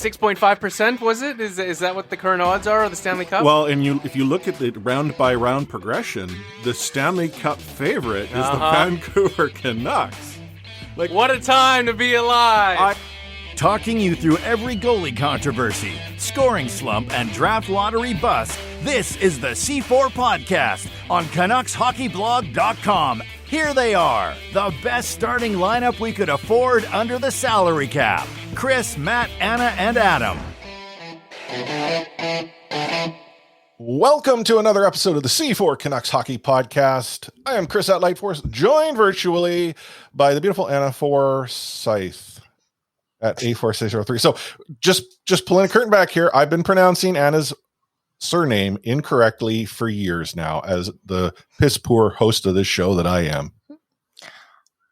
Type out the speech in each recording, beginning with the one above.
6.5%, was it? Is that what the current odds are of the Stanley Cup? Well, and if you look at the round-by-round progression, the Stanley Cup favorite is the Vancouver Canucks. Like, what a time to be alive! Talking you through every goalie controversy, scoring slump, and draft lottery bust, this is the C4 Podcast on CanucksHockeyBlog.com. Here they are, the best starting lineup we could afford under the salary cap. Chris, Matt, Anna, and Adam. Welcome to another episode of the C4 Canucks Hockey Podcast. I am Chris at Lightforce, joined virtually by the beautiful Anna Forsyth at A4603. So just pulling a curtain back here, I've been pronouncing Anna's surname incorrectly for years now as the piss poor host of this show that I am.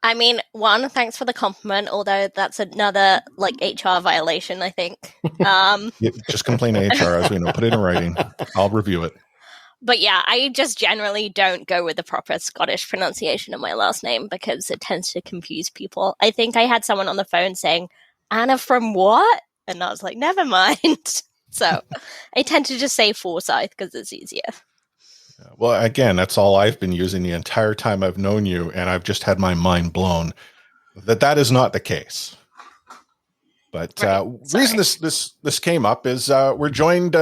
I mean, thanks for the compliment, although that's another HR violation, I think. Yeah, just complain to HR, as we know. Put it in writing. I'll review it. But yeah, I just generally don't go with the proper Scottish pronunciation of my last name because it tends to confuse people. I think I had someone on the phone saying, Anna from what? And I was like, never mind. So I tend to just say Forsyth because it's easier. Well, again, that's all I've been using the entire time I've known you, and I've just had my mind blown that is not the case. But reason this came up is we're joined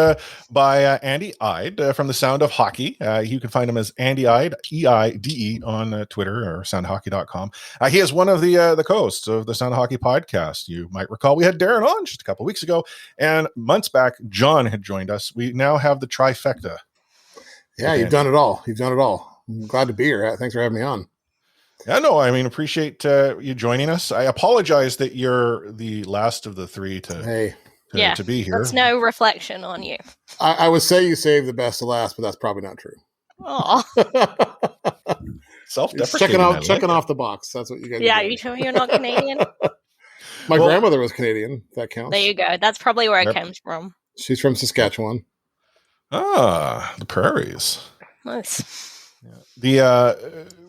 by Andy Eide from the Sound of Hockey. You can find him as Andy Eide, E-I-D-E, on Twitter or soundhockey.com. He is one of the co-hosts of the Sound of Hockey podcast. You might recall we had Darren on just a couple of weeks ago, and months back, John had joined us. We now have the trifecta. Yeah, you've done it all. I'm glad to be here. Thanks for having me on. Yeah, no, I mean, appreciate you joining us. I apologize that you're the last of the three to be here. That's no reflection on you. I would say you saved the best to last, but that's probably not true. Oh, self-deprecating. Checking off the box. That's what you got. Yeah, you sure you're not Canadian? My grandmother was Canadian. That counts. There you go. That's probably where it comes from. She's from Saskatchewan. Ah, the prairies. Nice. The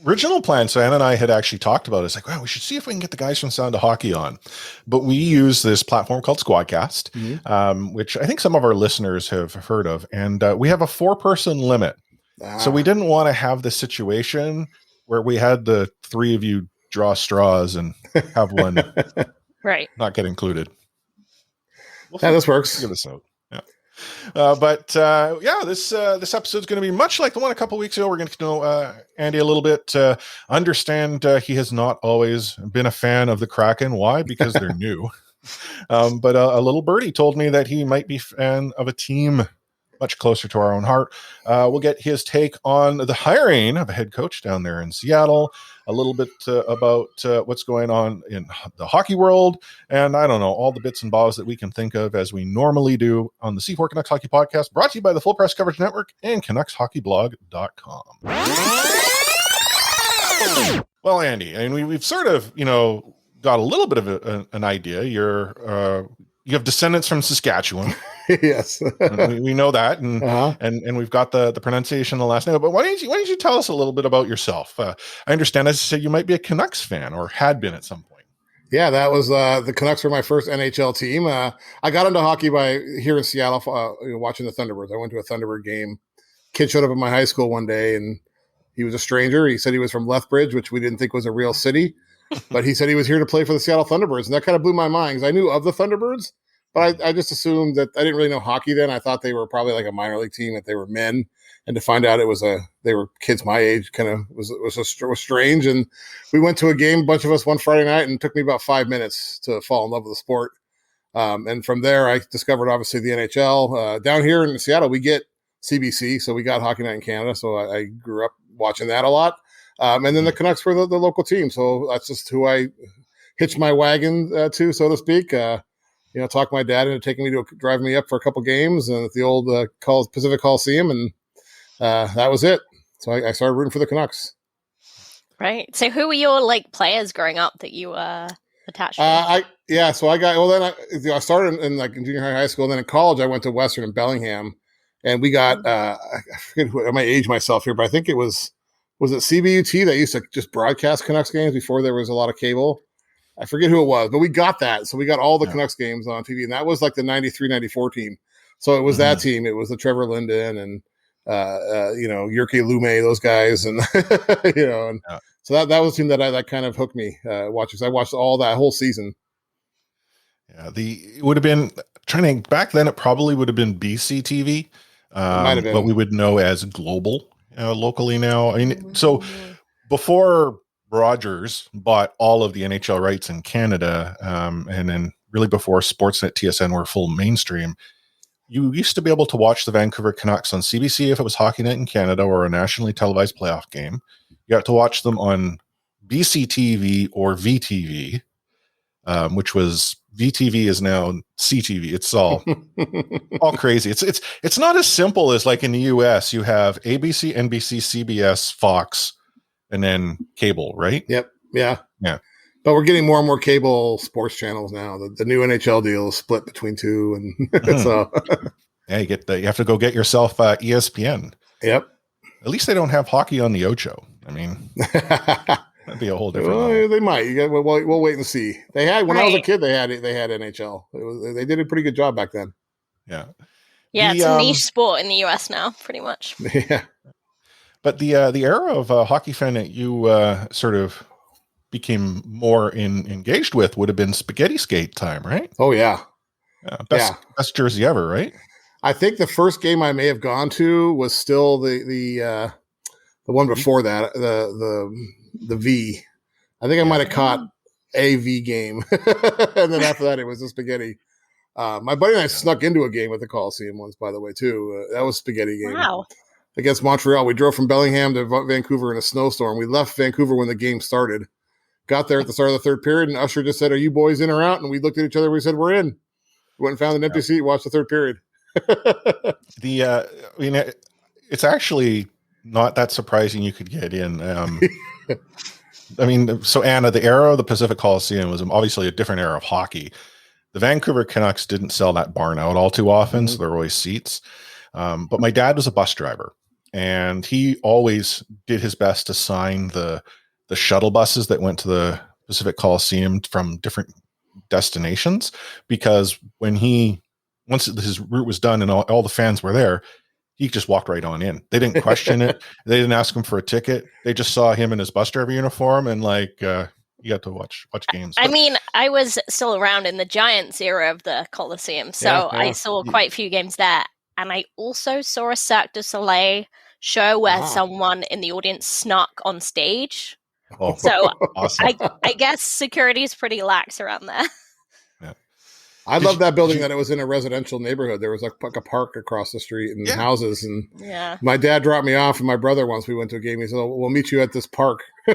original plan, so Anna and I had actually talked about it. It's like, well, we should see if we can get the guys from Sound of Hockey on. But we use this platform called Squadcast, which I think some of our listeners have heard of. And we have a 4-person limit. So we didn't want to have the situation where we had the three of you draw straws and have one right not get included. This works. Give us out. This episode is going to be much like the one a couple weeks ago. We're going to know Andy a little bit, understand he has not always been a fan of the Kraken. Why? Because they're new. But a little birdie told me that he might be a fan of a team much closer to our own heart. We'll get his take on the hiring of a head coach down there in Seattle, a little bit about what's going on in the hockey world, and I don't know, all the bits and bobs that we can think of as we normally do on the C4 Canucks Hockey Podcast, brought to you by the Full Press Coverage Network and CanucksHockeyBlog.com. Well, Andy, and we've sort of, got a little bit of an idea. You have descendants from Saskatchewan. Yes. we know that, and we've got the pronunciation of the last name. But why don't you tell us a little bit about yourself? I understand, as I said, you might be a Canucks fan or had been at some point. Yeah, that was the Canucks were my first NHL team. I got into hockey by here in Seattle, watching the Thunderbirds. I went to a Thunderbird game. Kid showed up at my high school one day, and he was a stranger. He said he was from Lethbridge, which we didn't think was a real city, but he said he was here to play for the Seattle Thunderbirds, and that kind of blew my mind because I knew of the Thunderbirds. But I just assumed that I didn't really know hockey then. I thought they were probably like a minor league team, that they were men. And to find out they were kids my age kind of was strange. And we went to a game, a bunch of us, one Friday night, and it took me about 5 minutes to fall in love with the sport. And from there, I discovered, obviously, the NHL. Down here in Seattle, we get CBC, so we got Hockey Night in Canada. So I grew up watching that a lot. And then the Canucks were the local team. So that's just who I hitched my wagon to, so to speak. Talked my dad into driving me up for a couple games and at the old Pacific Coliseum, and that was it. So I started rooting for the Canucks. Right. So who were your players growing up that you were attached to? I started in junior high school, and then in college I went to Western in Bellingham, and we got I forget I might age myself here, but I think it was it CBUT that used to just broadcast Canucks games before there was a lot of cable. I forget who it was, but we got that. So we got all the Canucks games on TV, and that was like the 93-94 team. So it was that team. It was the Trevor Linden and Jyrki Lume, those guys, and so that was the team that kind of hooked me watching. So I watched all that whole season. Yeah, it would have been trying to think back then. It probably would have been BC TV, might have been. what we would know as Global locally now. I mean, so before Rogers bought all of the NHL rights in Canada, and then really before Sportsnet, TSN were full mainstream, you used to be able to watch the Vancouver Canucks on CBC if it was Hockey Night in Canada or a nationally televised playoff game. You got to watch them on BC TV or VTV, which was VTV is now CTV. It's all crazy. It's not as simple as like in the US. You have ABC, NBC, CBS, Fox, and then cable, right? Yep. Yeah. Yeah. But we're getting more and more cable sports channels now. The new NHL deal is split between two, and so yeah, you have to go get yourself ESPN. Yep. At least they don't have hockey on the Ocho. I mean, that'd be a whole different. Well, they might. We'll wait and see. They had when I was a kid. They had NHL. They did a pretty good job back then. Yeah. Yeah, it's a niche sport in the US now, pretty much. Yeah. But the era of hockey fan that you sort of became more engaged with would have been spaghetti skate time, right? Oh yeah. Best jersey ever, right? I think the first game I may have gone to was still the one before that, the V. I think I might have caught a V game, and then after that it was the spaghetti. My buddy and I snuck into a game at the Coliseum once, by the way, too. That was a spaghetti game. Wow. Against Montreal. We drove from Bellingham to Vancouver in a snowstorm. We left Vancouver when the game started. Got there at the start of the third period, and Usher just said, "Are you boys in or out?" And we looked at each other. We said, "We're in." We went and found an empty seat, watched the third period. It's actually not that surprising you could get in. I mean, so Anna, the era of the Pacific Coliseum was obviously a different era of hockey. The Vancouver Canucks didn't sell that barn out all too often, so there were always seats. But my dad was a bus driver, and he always did his best to sign the shuttle buses that went to the Pacific Coliseum from different destinations, because once his route was done and all the fans were there, he just walked right on in. They didn't question it. They didn't ask him for a ticket. They just saw him in his bus driver uniform and you got to watch games. I mean, I was still around in the Giants era of the Coliseum, so I saw quite a few games there. And I also saw a Cirque du Soleil show where someone in the audience snuck on stage. Oh, so awesome. I guess security is pretty lax around there. Yeah. I love that building that it was in a residential neighborhood. There was like a park across the street and houses. And my dad dropped me off and my brother once we went to a game. He said, "We'll meet you at this park." I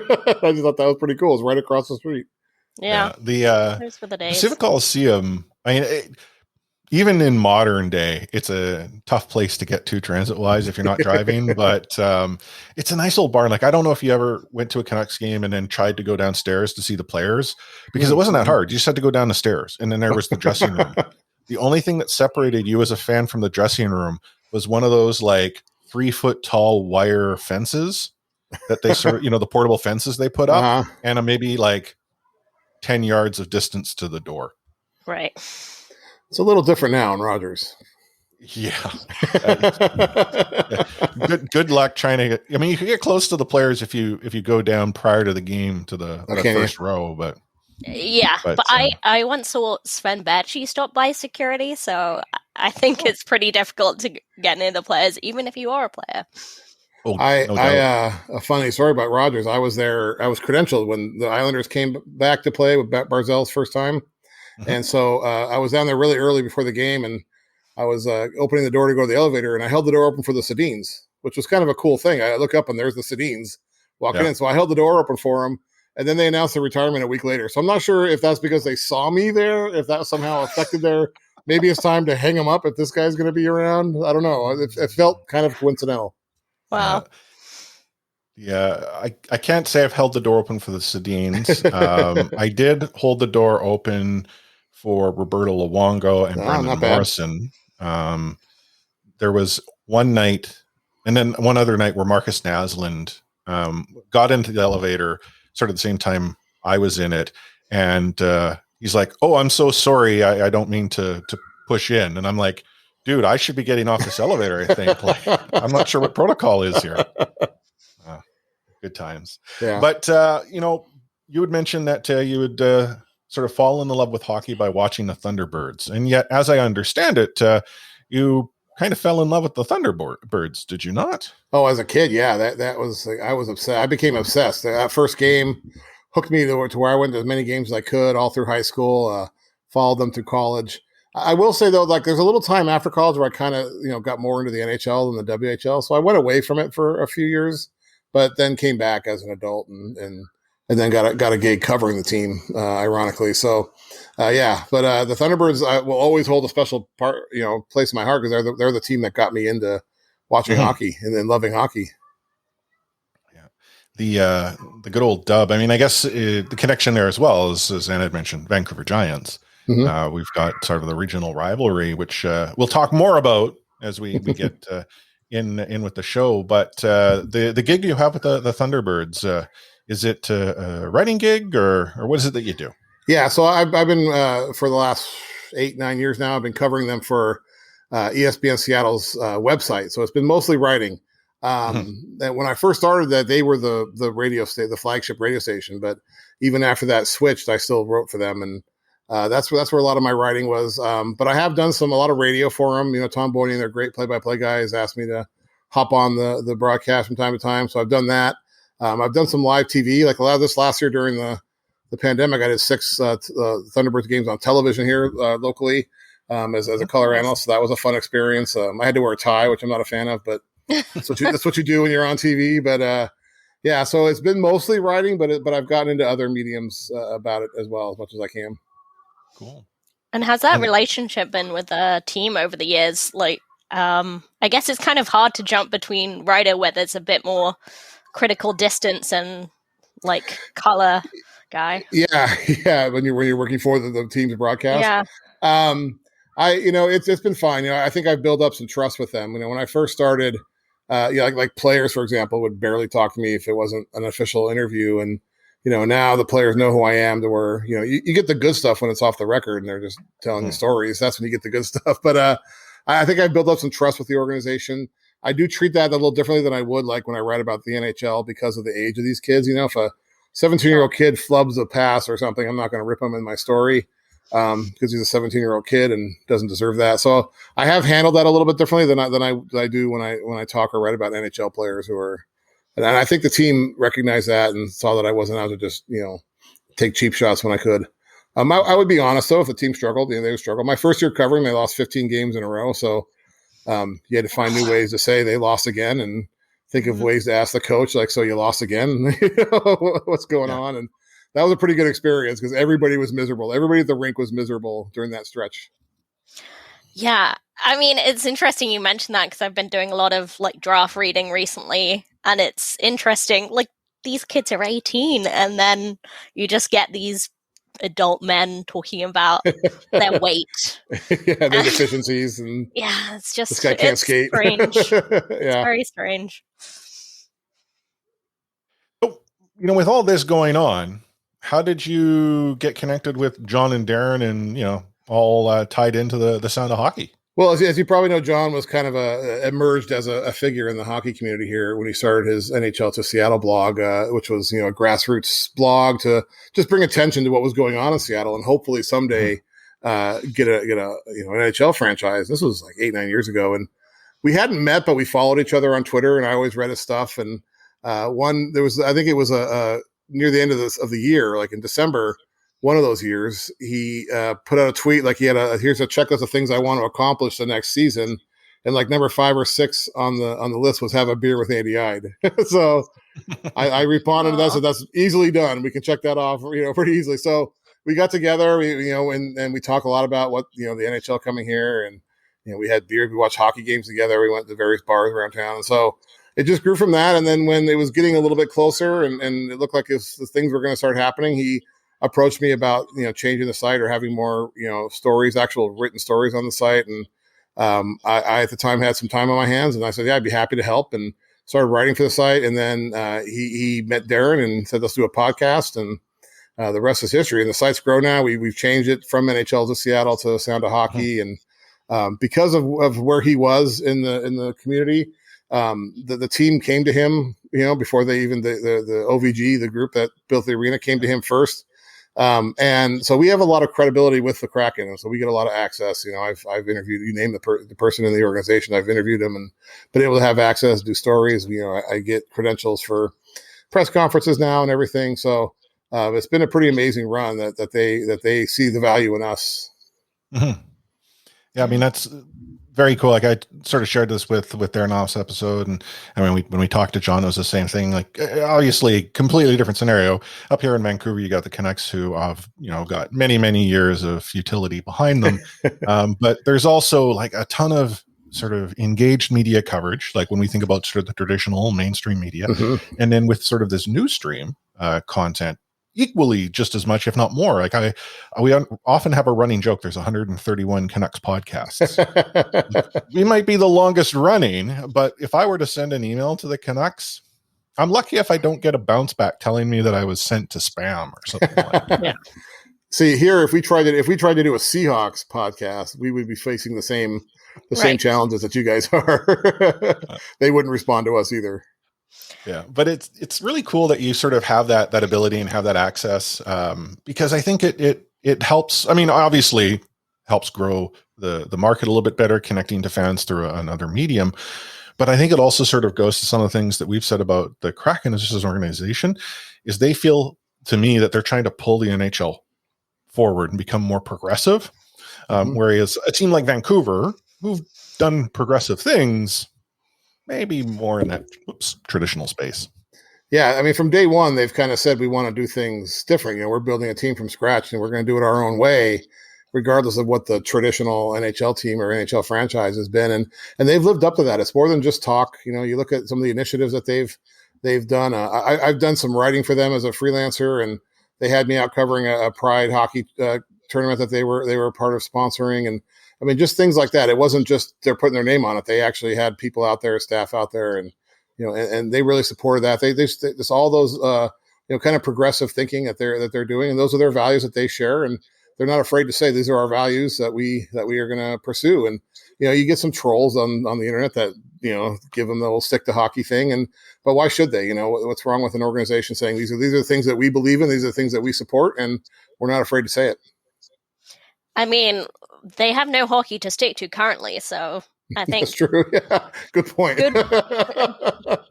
just thought that was pretty cool. It was right across the street. Yeah. The for the days. Pacific Coliseum, I mean, even in modern day, it's a tough place to get to transit-wise if you're not driving, but it's a nice old barn. Like, I don't know if you ever went to a Canucks game and then tried to go downstairs to see the players, because it wasn't that hard. You just had to go down the stairs, and then there was the dressing room. The only thing that separated you as a fan from the dressing room was one of those, 3-foot tall wire fences that they sort of, the portable fences they put up, and maybe 10 yards of distance to the door. Right. It's a little different now in Rogers. Yeah. Good luck trying to get. I mean, you can get close to the players if you go down prior to the game to the first row, but but I once saw Sven Bacci stop by security, so I think it's pretty difficult to get near the players, even if you are a player. Oh, a funny story about Rogers. I was there. I was credentialed when the Islanders came back to play with Barzell's first time. And so I was down there really early before the game, and I was opening the door to go to the elevator, and I held the door open for the Sedins, which was kind of a cool thing. I look up, and there's the Sedins walking in. So I held the door open for them, and then they announced their retirement a week later. So I'm not sure if that's because they saw me there, if that somehow affected maybe it's time to hang them up if this guy's going to be around. I don't know. It felt kind of coincidental. Wow. I can't say I've held the door open for the Sedins. I did hold the door open for Roberto Luongo and Brendan Morrison. There was one night, and then one other night where Marcus Naslund got into the elevator sort of the same time I was in it, and he's like, "Oh, I'm so sorry. I don't mean to push in." And I'm like, "Dude, I should be getting off this elevator. I think. Like, I'm not sure what protocol is here." Good times. Yeah. But you would mention that you would sort of fall in love with hockey by watching the Thunderbirds, and yet, as I understand it, you kind of fell in love with the Thunderbirds, did you not? Oh, as a kid, yeah, that was like, I was obsessed. I became obsessed. That first game hooked me to where I went to as many games as I could all through high school. Followed them through college. I will say though, like there's a little time after college where I kind of got more into the NHL than the WHL, so I went away from it for a few years, but then came back as an adult and then got a gig covering the team, ironically. So. But the Thunderbirds will always hold a special place in my heart because they're the team that got me into watching hockey and then loving hockey. Yeah, the good old dub. I mean, I guess the connection there as well as Anna had mentioned, Vancouver Giants. Mm-hmm. We've got sort of the regional rivalry, which we'll talk more about as we get in with the show. But the gig you have with the Thunderbirds, is it a writing gig or what is it that you do? Yeah, so I've been for the last 8-9 years now. I've been covering them for ESPN Seattle's website. So it's been mostly writing. And when I first started that, they were the radio station, the flagship radio station. But even after that switched, I still wrote for them, and that's where a lot of my writing was. But I have done a lot of radio for them. Tom Boynton, their great play-by-play guys, asked me to hop on the broadcast from time to time. So I've done that. I've done some live TV, like a lot of this last year during the pandemic. I did 6 Thunderbirds games on television here locally as a color analyst. So that was a fun experience. I had to wear a tie, which I'm not a fan of, but that's what you do when you're on TV. But so it's been mostly writing, but I've gotten into other mediums about it as well, as much as I can. Cool. And how's that relationship been with the team over the years? Like, I guess it's kind of hard to jump between writer where there's a bit more critical distance and like color guy. Yeah. When you're working for the team's broadcast. Yeah. It's been fine. I think I've built up some trust with them. When I first started, like players, for example, would barely talk to me if it wasn't an official interview. And, now the players know who I am to where, you get the good stuff when it's off the record and they're just telling you stories. That's when you get the good stuff. But I think I've built up some trust with the organization. I do treat that a little differently than I would like when I write about the NHL because of the age of these kids. If a 17-year-old kid flubs a pass or something, I'm not going to rip him in my story because he's a 17-year-old kid and doesn't deserve that. So I have handled that a little bit differently than I do when I talk or write about NHL players who are. And I think the team recognized that and saw that I wasn't out to just take cheap shots when I could. I would be honest though, if the team struggled, they would struggle. My first year covering, they lost 15 games in a row, so you had to find new ways to say they lost again and think of ways to ask the coach, like, so you lost again? What's going on? And that was a pretty good experience because everybody was miserable. Everybody at the rink was miserable during that stretch. Yeah. I mean, it's interesting you mentioned that because I've been doing a lot of like draft reading recently, and it's interesting. Like, these kids are 18 and then you just get these adult men talking about their weight. Their deficiencies. And yeah, it's just, this guy can't skate. Strange. It's very strange. So, with all this going on, how did you get connected with John and Darren and, all tied into the Sound of Hockey? Well, as you probably know, John was kind of emerged as a figure in the hockey community here when he started his NHL to Seattle blog, which was, a grassroots blog to just bring attention to what was going on in Seattle and hopefully someday get a an NHL franchise. This was like 8-9 years ago, and we hadn't met, but we followed each other on Twitter, and I always read his stuff. And I think it was near the end of the year, like in December. One of those years, he put out a tweet like he had here's a checklist of things I want to accomplish the next season, and like number 5 or 6 on the list was have a beer with Andy Eide. So I responded to that, so that's easily done. We can check that off, pretty easily. So we got together, and we talk a lot about what the NHL coming here, and we had beer, we watched hockey games together, we went to various bars around town, and so it just grew from that. And then when it was getting a little bit closer, and it looked like the things were going to start happening, he approached me about changing the site or having more stories, actual written stories on the site. And I at the time had some time on my hands, and I said, yeah, I'd be happy to help, and started writing for the site. And then he met Darren and said, let's do a podcast. And the rest is history. And the site's grown now. We've changed it from NHL to Seattle to Sound of Hockey, and because of where he was in the community, the team came to him, before they even the OVG, the group that built the arena, came to him first. And so we have a lot of credibility with the Kraken, and so we get a lot of access. I've interviewed, you name the person in the organization, I've interviewed them and been able to have access, do stories. I get credentials for press conferences now and everything. So it's been a pretty amazing run that they see the value in us. Mm-hmm. Yeah, I mean, that's very cool. Like, I sort of shared this with their Novs episode, and I mean, when we talked to John, it was the same thing. Like, obviously, completely different scenario. Up here in Vancouver, you got the Canucks, who have got many years of futility behind them, but there's also like a ton of sort of engaged media coverage. Like when we think about sort of the traditional mainstream media, and then with sort of this new stream content. Equally just as much, if not more. Like we often have a running joke. There's 131 Canucks podcasts. We might be the longest running, but if I were to send an email to the Canucks, I'm lucky if I don't get a bounce back telling me that I was sent to spam or something like that. Yeah. See here, if we tried to do a Seahawks podcast, we would be facing the same same challenges that you guys are. They wouldn't respond to us either. Yeah, but it's really cool that you sort of have that ability and have that access, because I think it helps. I mean, obviously helps grow the market a little bit better, connecting to fans through another medium. But I think it also sort of goes to some of the things that we've said about the Kraken as an organization, is they feel to me that they're trying to pull the NHL forward and become more progressive. Whereas a team like Vancouver, who've done progressive things, maybe more in that traditional space. Yeah, I mean, from day one, they've kind of said we want to do things different. We're building a team from scratch, and we're going to do it our own way, regardless of what the traditional NHL team or NHL franchise has been. And they've lived up to that. It's more than just talk. You look at some of the initiatives that they've done. I've done some writing for them as a freelancer, and they had me out covering a Pride hockey tournament that they were a part of sponsoring. And I mean, just things like that. It wasn't just they're putting their name on it. They actually had people out there, staff out there, and and they really supported that. They just all those kind of progressive thinking that they're doing, and those are their values that they share, and they're not afraid to say these are our values that we are going to pursue. And you get some trolls on the internet that give them the whole stick to hockey thing, but why should they? What's wrong with an organization saying these are the things that we believe in, these are the things that we support, and we're not afraid to say it. I mean, they have no hockey to stick to currently, so I think that's true. Yeah, good point.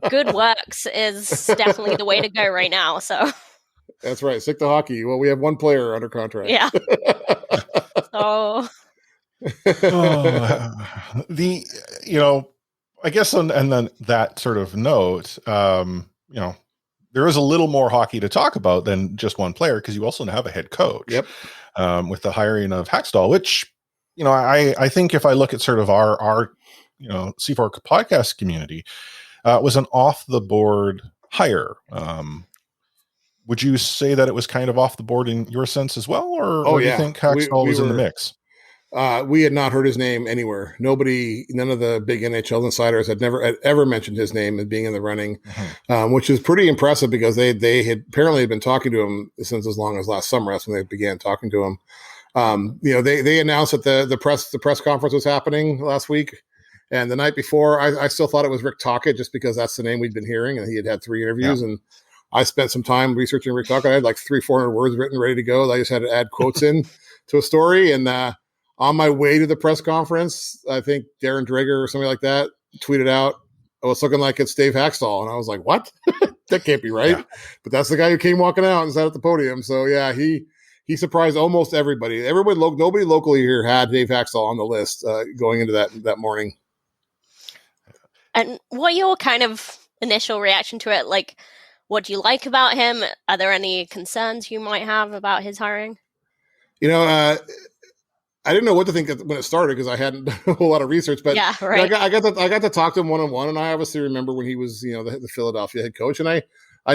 Good works is definitely the way to go right now. So that's right. Stick to hockey. Well, we have one player under contract. Yeah. So I guess and then that sort of note, there is a little more hockey to talk about than just one player, because you also have a head coach. Yep. With the hiring of Hackstall, which I think if I look at sort of our C4 podcast community, was an off the board hire. Would you say that it was kind of off the board in your sense as well, or do you think Hackstall was in the mix? We had not heard his name anywhere. None of the big NHL insiders had ever mentioned his name as being in the running, which is pretty impressive, because they had apparently been talking to him since as long as last summer. That's when they began talking to him. They announced that the press conference was happening last week, and the night before, I still thought it was Rick Tocchet, just because that's the name we'd been hearing, and he had 3 interviews, and I spent some time researching Rick Tocchet. I had like 300-400 words written, ready to go. I just had to add quotes in to a story, and on my way to the press conference, I think Darren Dreger or somebody like that tweeted out, "Oh, it's looking like it's Dave Hackstall." And I was like, what? That can't be right. Yeah. But that's the guy who came walking out and sat at the podium. So yeah, he surprised almost everybody. Nobody locally here had Dave Hackstall on the list going into that morning. And what your kind of initial reaction to it? Like, what do you like about him? Are there any concerns you might have about his hiring? I didn't know what to think when it started, because I hadn't done a whole lot of research. But yeah, right. I got to talk to him one-on-one, and I obviously remember when he was the Philadelphia head coach, and I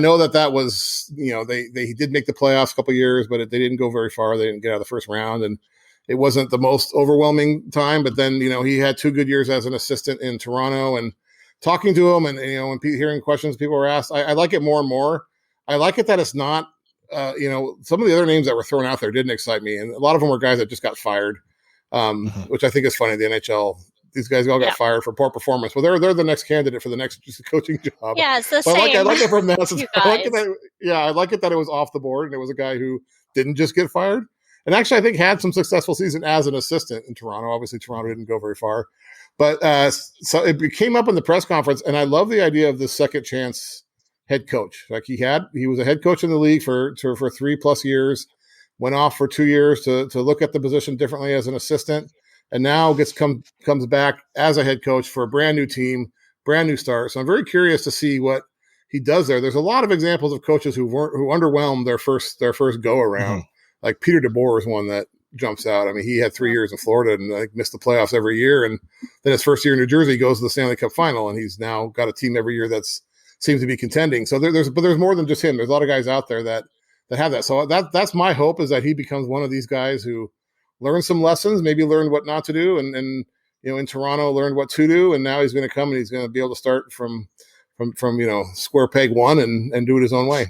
know that was they did make the playoffs a couple of years, but they didn't go very far. They didn't get out of the first round, and it wasn't the most overwhelming time. But then he had 2 good years as an assistant in Toronto, and talking to him and when hearing questions people were asked, I like it more and more. I like it that it's not some of the other names that were thrown out there didn't excite me, and a lot of them were guys that just got fired, which I think is funny. The NHL, these guys all got fired for poor performance. Well, they're the next candidate for the next coaching job. Yeah, it's the But same. I like it from that. I like it that it was off the board, and it was a guy who didn't just get fired, and actually I think had some successful season as an assistant in Toronto. Obviously, Toronto didn't go very far, but so it came up in the press conference, and I love the idea of the second chance head coach. Like he was a head coach in the league for 3+ years, went off for 2 years to look at the position differently as an assistant, and now comes back as a head coach for a brand new team, brand new start. So I'm very curious to see what he does there. There's a lot of examples of coaches who underwhelmed their first go around. Like Peter DeBoer is one that jumps out. I mean, he had 3 years in Florida and missed the playoffs every year, and then his first year in New Jersey he goes to the Stanley Cup final, and he's now got a team every year that's seems to be contending. So there's more than just him. There's a lot of guys out there that have that. So that's my hope, is that he becomes one of these guys who learns some lessons, maybe learned what not to do, and in Toronto learned what to do, and now he's going to come and he's going to be able to start from square peg one and do it his own way.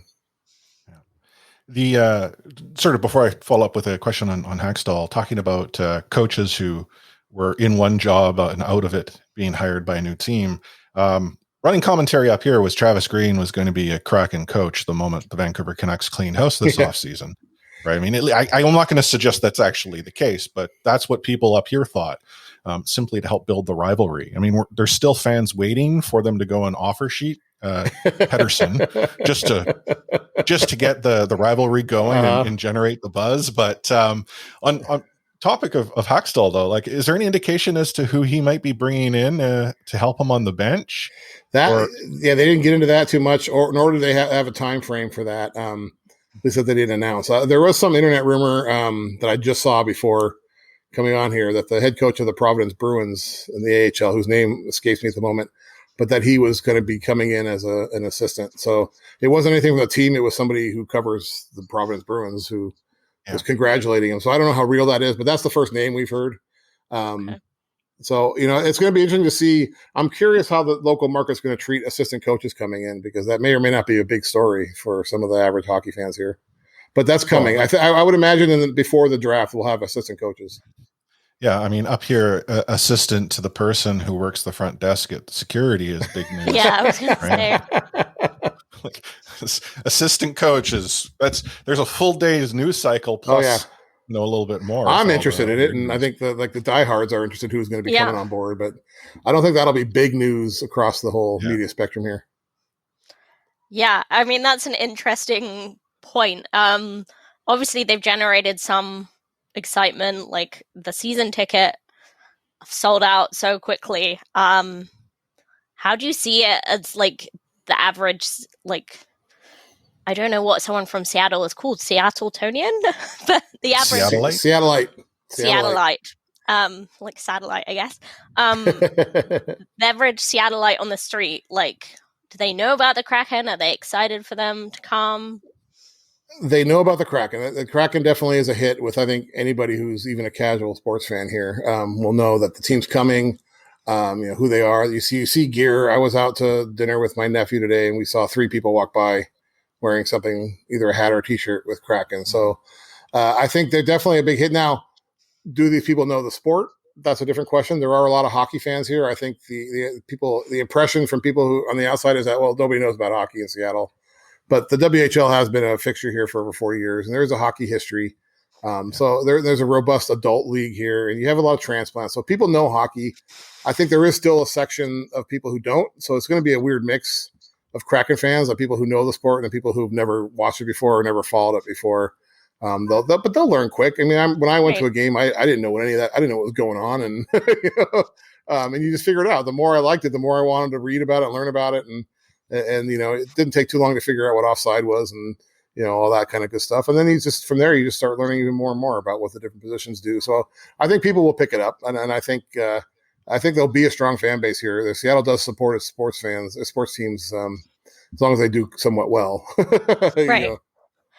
The sort of, before I follow up with a question on Hackstall, talking about coaches who were in one job and out of it, being hired by a new team. Running commentary up here was Travis Green was going to be a Kraken coach the moment the Vancouver Canucks cleaned house this offseason. Right. I mean, I'm not going to suggest that's actually the case, but that's what people up here thought, simply to help build the rivalry. I mean, there's still fans waiting for them to go and offer sheet Pedersen just to get the rivalry going and generate the buzz. But on topic of Hackstall, though, like, is there any indication as to who he might be bringing in to help him on the bench? They didn't get into that too much, nor did they have a time frame for that. They said they didn't announce. There was some internet rumor that I just saw before coming on here that the head coach of the Providence Bruins in the AHL, whose name escapes me at the moment, but that he was going to be coming in as an assistant. So it wasn't anything from the team. It was somebody who covers the Providence Bruins who was congratulating him. So I don't know how real that is, but that's the first name we've heard. Okay. So, it's going to be interesting to see. I'm curious how the local market's going to treat assistant coaches coming in, because that may or may not be a big story for some of the average hockey fans here. But that's coming. I would imagine before the draft, we'll have assistant coaches. Yeah, I mean, up here, assistant to the person who works the front desk at security is big news. Yeah, I was going to say. Like, assistant coaches, there's a full day's news cycle plus a little bit more. I'm interested in it, and I think the diehards are interested who's going to be coming on board, but I don't think that'll be big news across the whole media spectrum here. Yeah, I mean, that's an interesting point. Obviously, they've generated some excitement, like the season ticket sold out so quickly. How do you see it as, like, the average, like, I don't know what someone from Seattle is called, Seattletonian, but the average Seattleite, like satellite, I guess. The average Seattleite on the street, like, do they know about the Kraken? Are they excited for them to come? They know about the Kraken. The Kraken definitely is a hit with, I think, anybody who's even a casual sports fan here will know that the team's coming. Who they are. You see gear. I was out to dinner with my nephew today, and we saw 3 people walk by wearing something, either a hat or a T-shirt with Kraken. So I think they're definitely a big hit. Now, do these people know the sport? That's a different question. There are a lot of hockey fans here. I think the impression from people who on the outside is that, well, nobody knows about hockey in Seattle. But the WHL has been a fixture here for over 40 years, and there's a hockey history. So there's a robust adult league here, and you have a lot of transplants. So people know hockey. I think there is still a section of people who don't. So it's going to be a weird mix of Kraken fans, of people who know the sport and people who've never watched it before or never followed it before. But they'll learn quick. I mean, when I went to a game, I didn't know any of that. I didn't know what was going on, and and you just figure it out. The more I liked it, the more I wanted to read about it, learn about it, and it didn't take too long to figure out what offside was, and all that kind of good stuff. And then from there, you just start learning even more and more about what the different positions do. So I think people will pick it up, and I think there'll be a strong fan base here. Seattle does support its sports teams, as long as they do somewhat well. Right.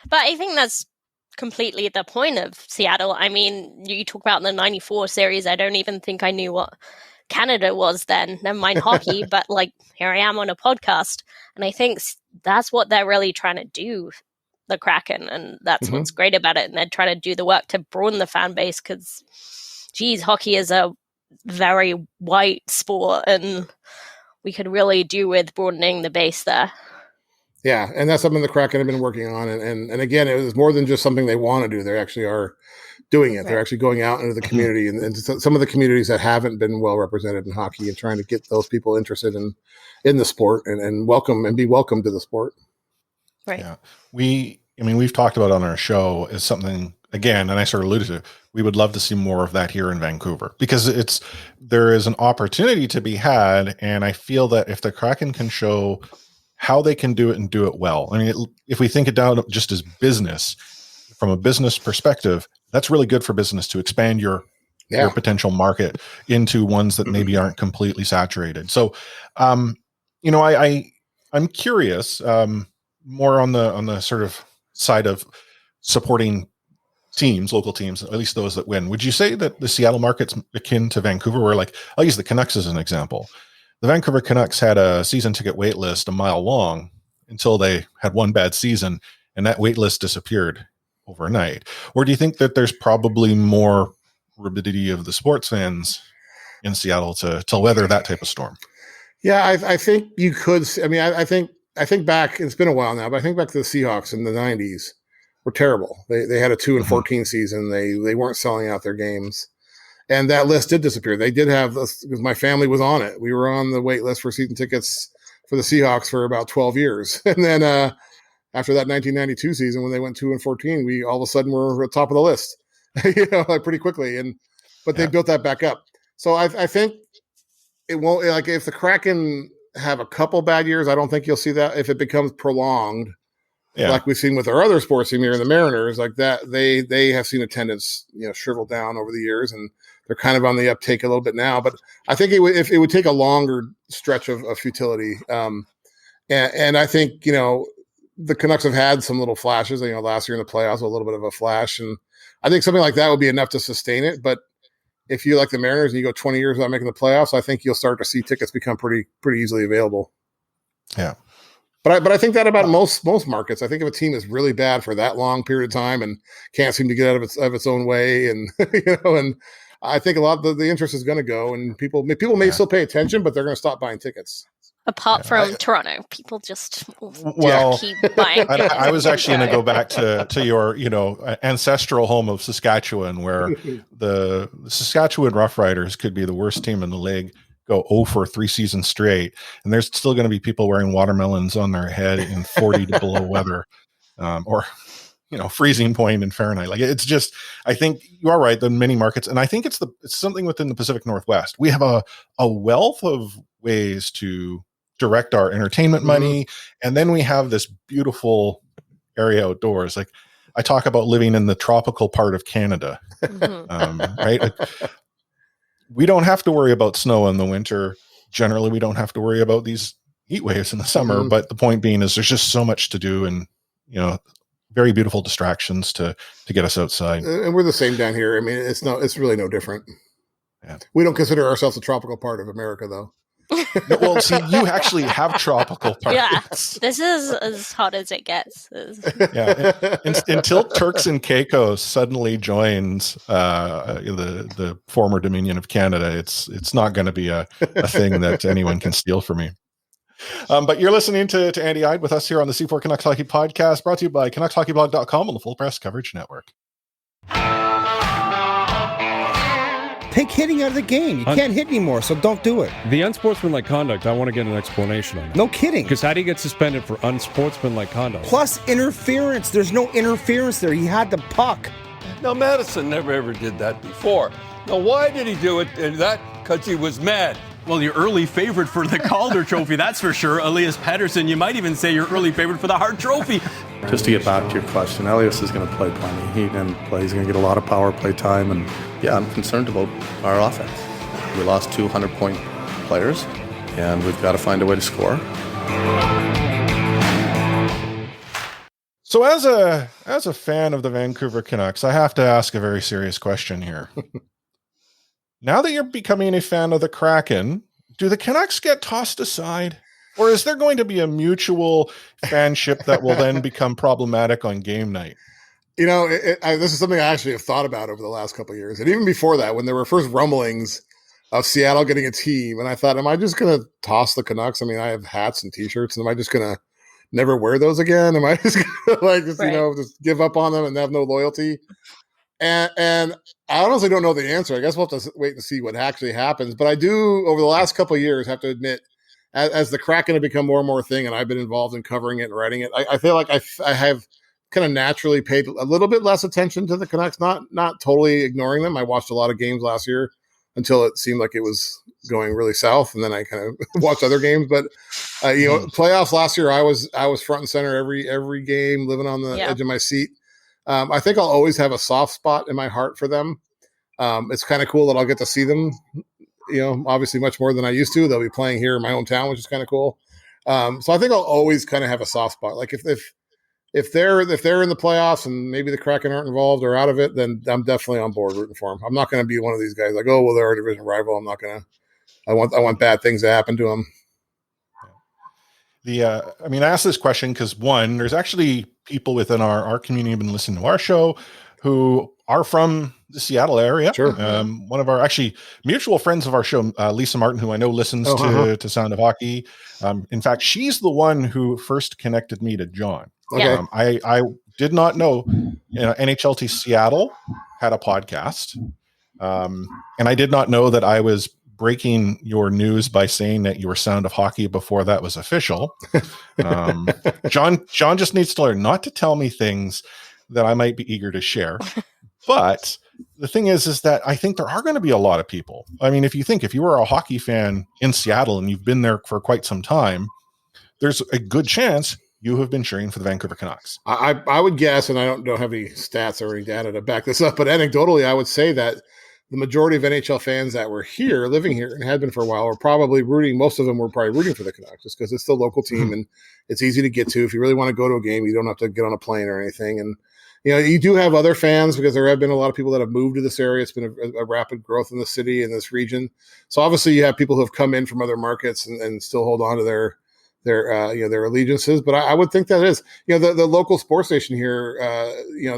But I think that's completely the point of Seattle. I mean, you talk about the 94 series. I don't even think I knew what Canada was then, never mind hockey, but like, here I am on a podcast. And I think that's what they're really trying to do. the Kraken, and that's what's great about it. And they're trying to do the work to broaden the fan base because, geez, hockey is a very white sport, and we could really do with broadening the base there. Yeah, and that's something the Kraken have been working on. And again, it was more than just something they want to do. They actually are doing it. Right. They're actually going out into the community and some of the communities that haven't been well represented in hockey and trying to get those people interested in the sport and welcome and be welcome to the sport. Right. Yeah. We've talked about on our show is something, again, and I sort of alluded to, we would love to see more of that here in Vancouver because there is an opportunity to be had. And I feel that if the Kraken can show how they can do it and do it well. I mean, if we think it down just as business, from a business perspective, that's really good for business to expand your potential market into ones that maybe aren't completely saturated. So, I'm curious, more on the sort of side of supporting teams, local teams, at least those that win. Would you say that the Seattle market's akin to Vancouver, where I'll use the Canucks as an example. The Vancouver Canucks had a season ticket wait list a mile long until they had one bad season, and that wait list disappeared overnight. Or do you think that there's probably more rabidity of the sports fans in Seattle to weather that type of storm? Yeah, I think you could. I mean, I think back. It's been a while now, but I think back to the Seahawks in the '90s were terrible. They had a 2-14 season. They weren't selling out their games. And that list did disappear. They did have this because my family was on it. We were on the wait list for season tickets for the Seahawks for about 12 years. And then after that 1992 season, when they went 2-14, we all of a sudden were at the top of the list, pretty quickly. But they built that back up. So I think it won't, like if the Kraken have a couple bad years, I don't think you'll see that. If it becomes prolonged, like we've seen with our other sports team here in the Mariners, like that, they have seen attendance, shrivel down over the years, and they're kind of on the uptake a little bit now. But I think it would take a longer stretch of futility. And I think, the Canucks have had some little flashes, last year in the playoffs, a little bit of a flash. And I think something like that would be enough to sustain it. But if you like the Mariners and you go 20 years without making the playoffs, I think you'll start to see tickets become pretty easily available. Yeah. But I think that about most markets. I think if a team is really bad for that long period of time and can't seem to get out of its own way, and and I think a lot of the interest is going to go, and people may still pay attention, but they're going to stop buying tickets. Apart from Toronto, people just keep buying. I was actually going to go back to your ancestral home of Saskatchewan, where the Saskatchewan Roughriders could be the worst team in the league, go 0 for 3 seasons straight, and there's still going to be people wearing watermelons on their head in 40 to below weather, or freezing point in Fahrenheit. Like, it's just, I think you are right. The many markets, and I think it's something within the Pacific Northwest. We have a wealth of ways to direct our entertainment money, and then we have this beautiful area outdoors. Like, I talk about living in the tropical part of Canada, right? We don't have to worry about snow in the winter. Generally, we don't have to worry about these heat waves in the summer. But the point being is there's just so much to do, and very beautiful distractions to get us outside. And we're the same down here. I mean, it's really no different. Yeah. We don't consider ourselves a tropical part of America, though. No, well, see, you actually have tropical parts. Yeah, this is as hot as it gets. Yeah, until Turks and Caicos suddenly joins the former Dominion of Canada, it's not going to be a thing that anyone can steal from me. But you're listening to Andy Eide with us here on the C4 Canucks Hockey Podcast, brought to you by CanucksHockeyBlog.com and the Full Press Coverage Network. Take hitting out of the game. You can't hit anymore, so don't do it. The unsportsmanlike conduct, I want to get an explanation on that. No kidding. Because how do you get suspended for unsportsmanlike conduct? Plus interference. There's no interference there. He had the puck. Now, Madison never ever did that before. Now, why did he do it? Because he was mad. Well, your early favorite for the Calder Trophy, that's for sure. Elias Pettersson, you might even say your early favorite for the Hart Trophy. Just to get back to your question, Elias is going to play plenty. He's going to get a lot of power play time. And yeah, I'm concerned about our offense. We lost 200-point players, and we've got to find a way to score. So as a fan of the Vancouver Canucks, I have to ask a very serious question here. Now that you're becoming a fan of the Kraken, do the Canucks get tossed aside? Or is there going to be a mutual fanship that will then become problematic on game night? This is something I actually have thought about over the last couple of years. And even before that, when there were first rumblings of Seattle getting a team, and I thought, am I just going to toss the Canucks? I mean, I have hats and T-shirts, and am I just going to never wear those again? Am I just going to just give up on them and have no loyalty? And I honestly don't know the answer. I guess we'll have to wait and see what actually happens. But I do, over the last couple of years, have to admit, as the Kraken have become more and more a thing, and I've been involved in covering it and writing it, I feel like I have kind of naturally paid a little bit less attention to the Canucks, not totally ignoring them. I watched a lot of games last year until it seemed like it was going really south, and then I kind of watched other games. But playoffs last year, I was front and center every game, living on the edge of my seat. I think I'll always have a soft spot in my heart for them. It's kind of cool that I'll get to see them, obviously much more than I used to. They'll be playing here in my hometown, which is kind of cool. So I think I'll always kind of have a soft spot. Like if they're in the playoffs and maybe the Kraken aren't involved or out of it, then I'm definitely on board rooting for them. I'm not going to be one of these guys like, oh, well, they're our division rival. I'm not going to. I want bad things to happen to them. I asked this question because one, there's actually people within our community who've been listening to our show who are from the Seattle area. Sure. One of our actually mutual friends of our show, Lisa Martin, who I know listens to Sound of Hockey. In fact, she's the one who first connected me to John. Okay. I did not know NHLT Seattle had a podcast. And I did not know that I was breaking your news by saying that you were Sound of Hockey before that was official. John just needs to learn not to tell me things that I might be eager to share. But the thing is that I think there are going to be a lot of people. I mean, if you were a hockey fan in Seattle and you've been there for quite some time, there's a good chance you have been cheering for the Vancouver Canucks. I would guess, and I don't have any stats or any data to back this up, but anecdotally, I would say that the majority of NHL fans that were here, living here, and had been for a while, were probably rooting. Most of them were probably rooting for the Canucks just because it's the local team and it's easy to get to. If you really want to go to a game, you don't have to get on a plane or anything. And you do have other fans because there have been a lot of people that have moved to this area. It's been a rapid growth in the city and this region. So obviously, you have people who have come in from other markets and still hold on to their allegiances. But I would think that is the local sports station here.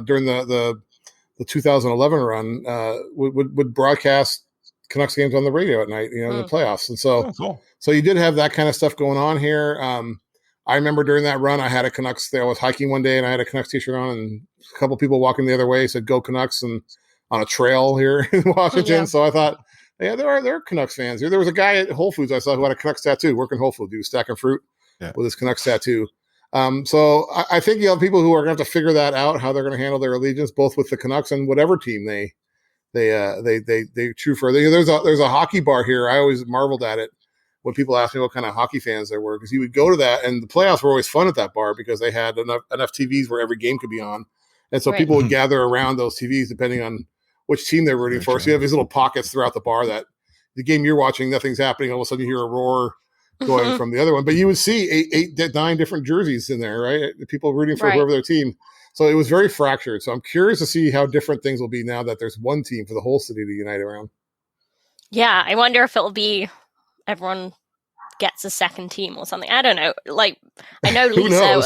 During the 2011 run would broadcast Canucks games on the radio at night, in the playoffs. And so, so you did have that kind of stuff going on here. I remember during that run, I had a Canucks. I was hiking one day and I had a Canucks t-shirt on, and a couple people walking the other way said "Go Canucks" and on a trail here in Washington. Yeah. So I thought, there are Canucks fans here. There was a guy at Whole Foods I saw who had a Canucks tattoo, working Whole Foods. He was stacking fruit with his Canucks tattoo. So I think you have people who are going to have to figure that out, how they're going to handle their allegiance, both with the Canucks and whatever team they cheer for. There's a hockey bar here. I always marveled at it when people asked me what kind of hockey fans there were, because you would go to that, and the playoffs were always fun at that bar because they had enough TVs where every game could be on, and so people would gather around those TVs depending on which team they're rooting for. So you have these little pockets throughout the bar that the game you're watching, nothing's happening. All of a sudden, you hear a roar going from the other one, but you would see 9 different jerseys in there, right? People rooting for whoever their team. So it was very fractured. So I'm curious to see how different things will be now that there's one team for the whole city to unite around. Yeah, I wonder if it'll be everyone gets a second team or something. I don't know. Like, I know Lisa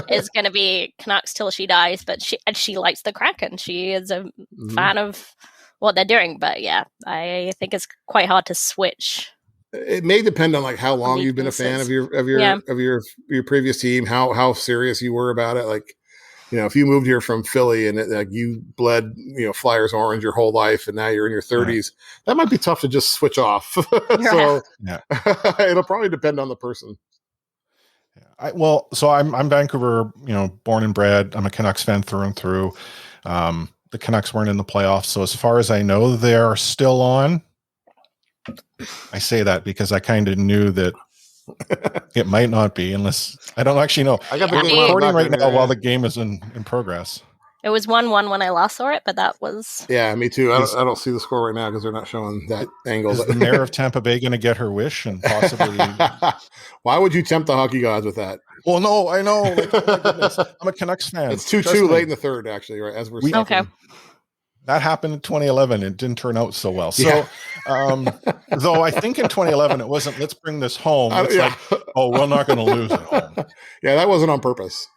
is going to be Canucks till she dies, but she likes the Kraken. She is a fan of what they're doing. But yeah, I think it's quite hard to switch. It may depend on like how long you've been a fan of your previous team, how serious you were about it. Like, if you moved here from Philly and you bled, Flyers orange your whole life, and now you're in your 30s, that might be tough to just switch off. So it'll probably depend on the person. So I'm Vancouver, born and bred. I'm a Canucks fan through and through. The Canucks weren't in the playoffs, so as far as I know, they're still on. I say that because I kind of knew that it might not be, unless I don't actually know. I got the recording right now while the game is in progress. It was 1-1 when I last saw it, but that was me too. I don't see the score right now because they're not showing that angle. Is the mayor of Tampa Bay going to get her wish and possibly? Why would you tempt the hockey gods with that? Well, no, I know. Like, oh my goodness. I'm a Canucks fan. It's 2-2 late in the third, actually, right? As we're okay. That happened in 2011. It didn't turn out so well. So, though I think in 2011 it wasn't, let's bring this home. It's like, Oh, we're not going to lose at home. Yeah, that wasn't on purpose.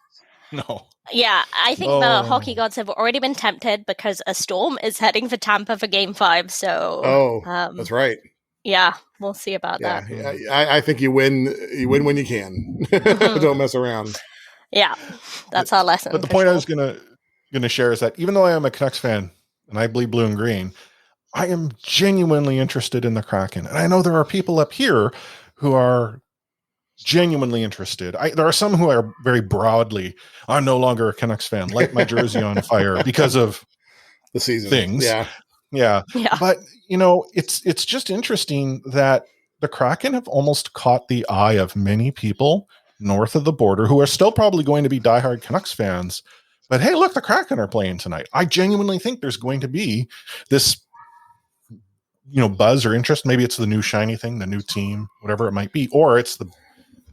No. Yeah, I think the hockey gods have already been tempted because a storm is heading for Tampa for Game 5. So, that's right. Yeah, we'll see about that. Yeah, I think you win. You win when you can. Don't mess around. Yeah, that's our lesson. But the point I was going to share is that even though I am a Canucks fan and I bleed blue and green, I am genuinely interested in the Kraken. And I know there are people up here who are genuinely interested. There are some who are very broadly, I'm no longer a Canucks fan, light my jersey on fire because of the season things. Yeah. But it's just interesting that the Kraken have almost caught the eye of many people north of the border who are still probably going to be diehard Canucks fans. But hey, look, the Kraken are playing tonight. I genuinely think there's going to be this buzz or interest. Maybe it's the new shiny thing, the new team, whatever it might be, or it's the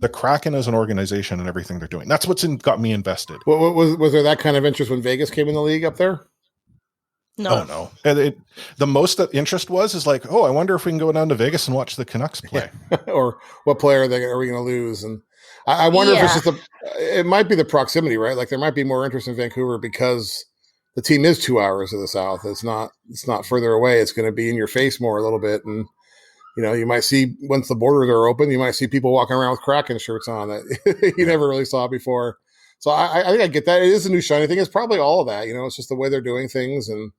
Kraken as an organization and everything they're doing. That's what's got me invested. Was there that kind of interest when Vegas came in the league up there? No. Oh, no. The most that interest is like, I wonder if we can go down to Vegas and watch the Canucks play. Or what player are we going to lose? And I wonder if it's just it might be the proximity, right? Like there might be more interest in Vancouver because the team is 2 hours to the south. It's not further away. It's going to be in your face more a little bit. And, you might see once the borders are open, you might see people walking around with Kraken shirts on that you never really saw before. So I think I get that. It is a new shiny thing. It's probably all of that. It's just the way they're doing things. And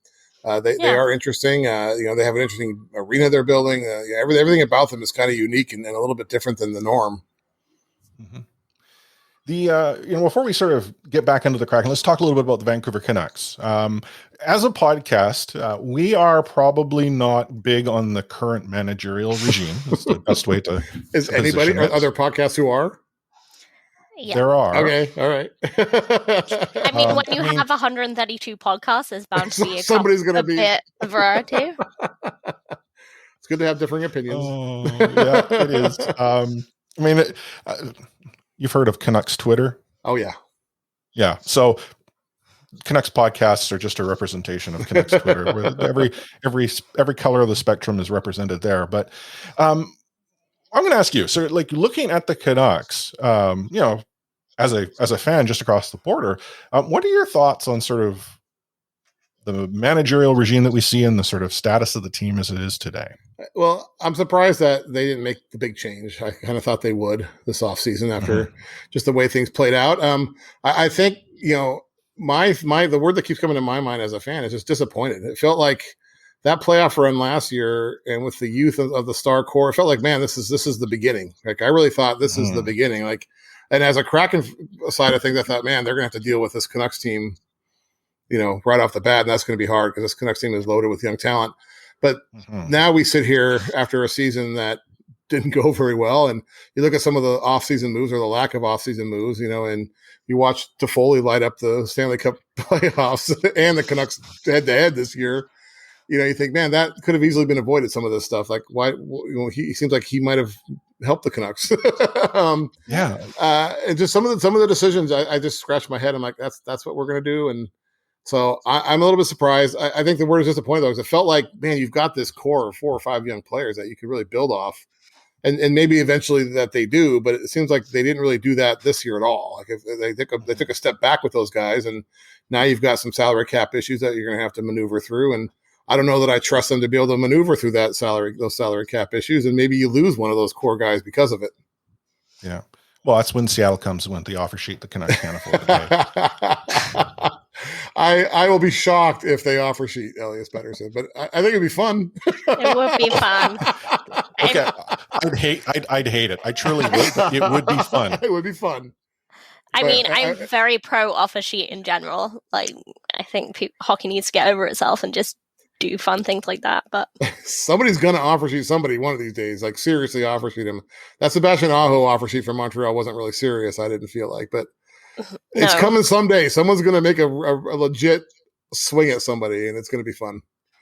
they are interesting. They have an interesting arena they're building. Everything about them is kind of unique and a little bit different than the norm. Mm-hmm. Before we sort of get back into the Kraken, let's talk a little bit about the Vancouver Canucks. As a podcast, we are probably not big on the current managerial regime. That's the best way to. Is anybody other podcasts who are? Yeah. There are. Okay, all right. I mean, when you have 132 podcasts, there's bound to be somebody's going to be bit of variety. It's good to have differing opinions. Yeah, it is. You've heard of Canucks Twitter? Oh, yeah. Yeah. So Canucks podcasts are just a representation of Canucks Twitter, where every color of the spectrum is represented there. But I'm going to ask you, so like looking at the Canucks, as a fan just across the border, what are your thoughts on sort of the managerial regime that we see and the sort of status of the team as it is today? Well, I'm surprised that they didn't make the big change. I kind of thought they would this offseason after just the way things played out. I think, the word that keeps coming to my mind as a fan is just disappointed. It felt like that playoff run last year and with the youth of the star core, it felt like, man, this is the beginning. Like I really thought this is the beginning. Like, and as a Kraken side of things, I thought, man, they're going to have to deal with this Canucks team, right off the bat. And that's going to be hard because this Canucks team is loaded with young talent. But now we sit here after a season that didn't go very well. And you look at some of the offseason moves or the lack of offseason moves, and you watch Toffoli light up the Stanley Cup playoffs and the Canucks head-to-head this year. You think, man, that could have easily been avoided, some of this stuff. Like, why? He seems like he might have helped the Canucks. And just some of the decisions, I just scratched my head. I'm like, that's what we're going to do. And so I'm a little bit surprised. I think the word is disappointed, though, because it felt like, man, you've got this core of 4 or 5 young players that you could really build off. And maybe eventually that they do, but it seems like they didn't really do that this year at all. Like if they took a step back with those guys, and now you've got some salary cap issues that you're going to have to maneuver through. And I don't know that I trust them to be able to maneuver through those salary cap issues. And maybe you lose one of those core guys because of it. Yeah. Well, that's when Seattle comes with the offer sheet the Canucks can't afford to pay. I will be shocked if they offer sheet Elias Pettersson, but I think it'd be fun. It would be fun. Okay, I'd hate it. I truly would, but it would be fun. It would be fun. I'm very pro offer sheet in general. Like, I think hockey needs to get over itself and just do fun things like that. But somebody's going to offer sheet somebody one of these days. Like, seriously, offer sheet him. That Sebastian Aho offer sheet from Montreal wasn't really serious. I didn't feel like, but it's coming someday. Someone's going to make a legit swing at somebody, and it's going to be fun.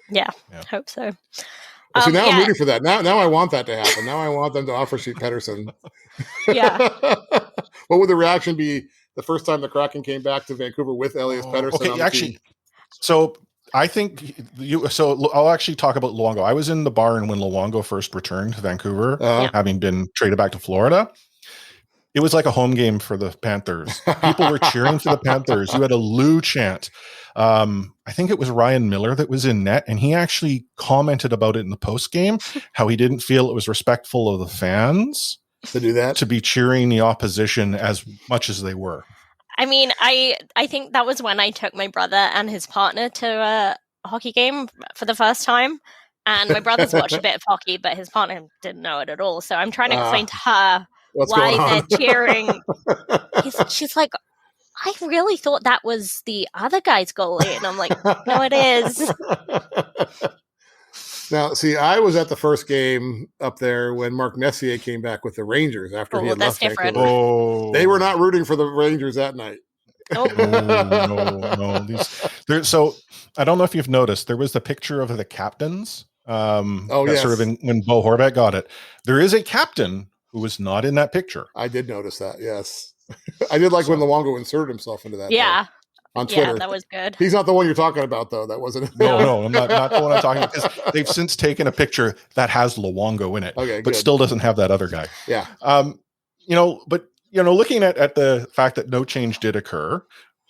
Yeah, hope so. Well, see, now I'm rooting for that. Now I want that to happen. Now I want them to offer sheet Pettersson. Yeah. What would the reaction be the first time the Kraken came back to Vancouver with Elias Pettersson? Okay, on the actually, team? so I think So I'll actually talk about Luongo. I was in the barn when Luongo first returned to Vancouver, having been traded back to Florida. It was like a home game for the Panthers. People were cheering for the Panthers. You had a Lou chant. I think it was Ryan Miller that was in net, and he actually commented about it in the post game, how he didn't feel it was respectful of the fans to do that, to be cheering the opposition as much as they were. I mean, I think that was when I took my brother and his partner to a hockey game for the first time. And my brother's watched a bit of hockey, but his partner didn't know it at all. So I'm trying to explain to her why they're cheering. She's like, I really thought that was the other guy's goalie. And I'm like, no, it is. Now, see, I was at the first game up there when Mark Messier came back with the Rangers after he had left Vancouver. Oh. They were not rooting for the Rangers that night. Oh. No. So I don't know if you've noticed, there was the picture of the captains. Yes. Sort of when Bo Horvat got it. There is a captain who was not in that picture. I did notice that, yes. I did like when Luongo inserted himself into that. Yeah. On Twitter. Yeah, that was good. He's not the one you're talking about, though. That wasn't. No, I'm not the one I'm talking about. Because they've since taken a picture that has Luongo in it, but still doesn't have that other guy. Yeah. Looking at the fact that no change did occur,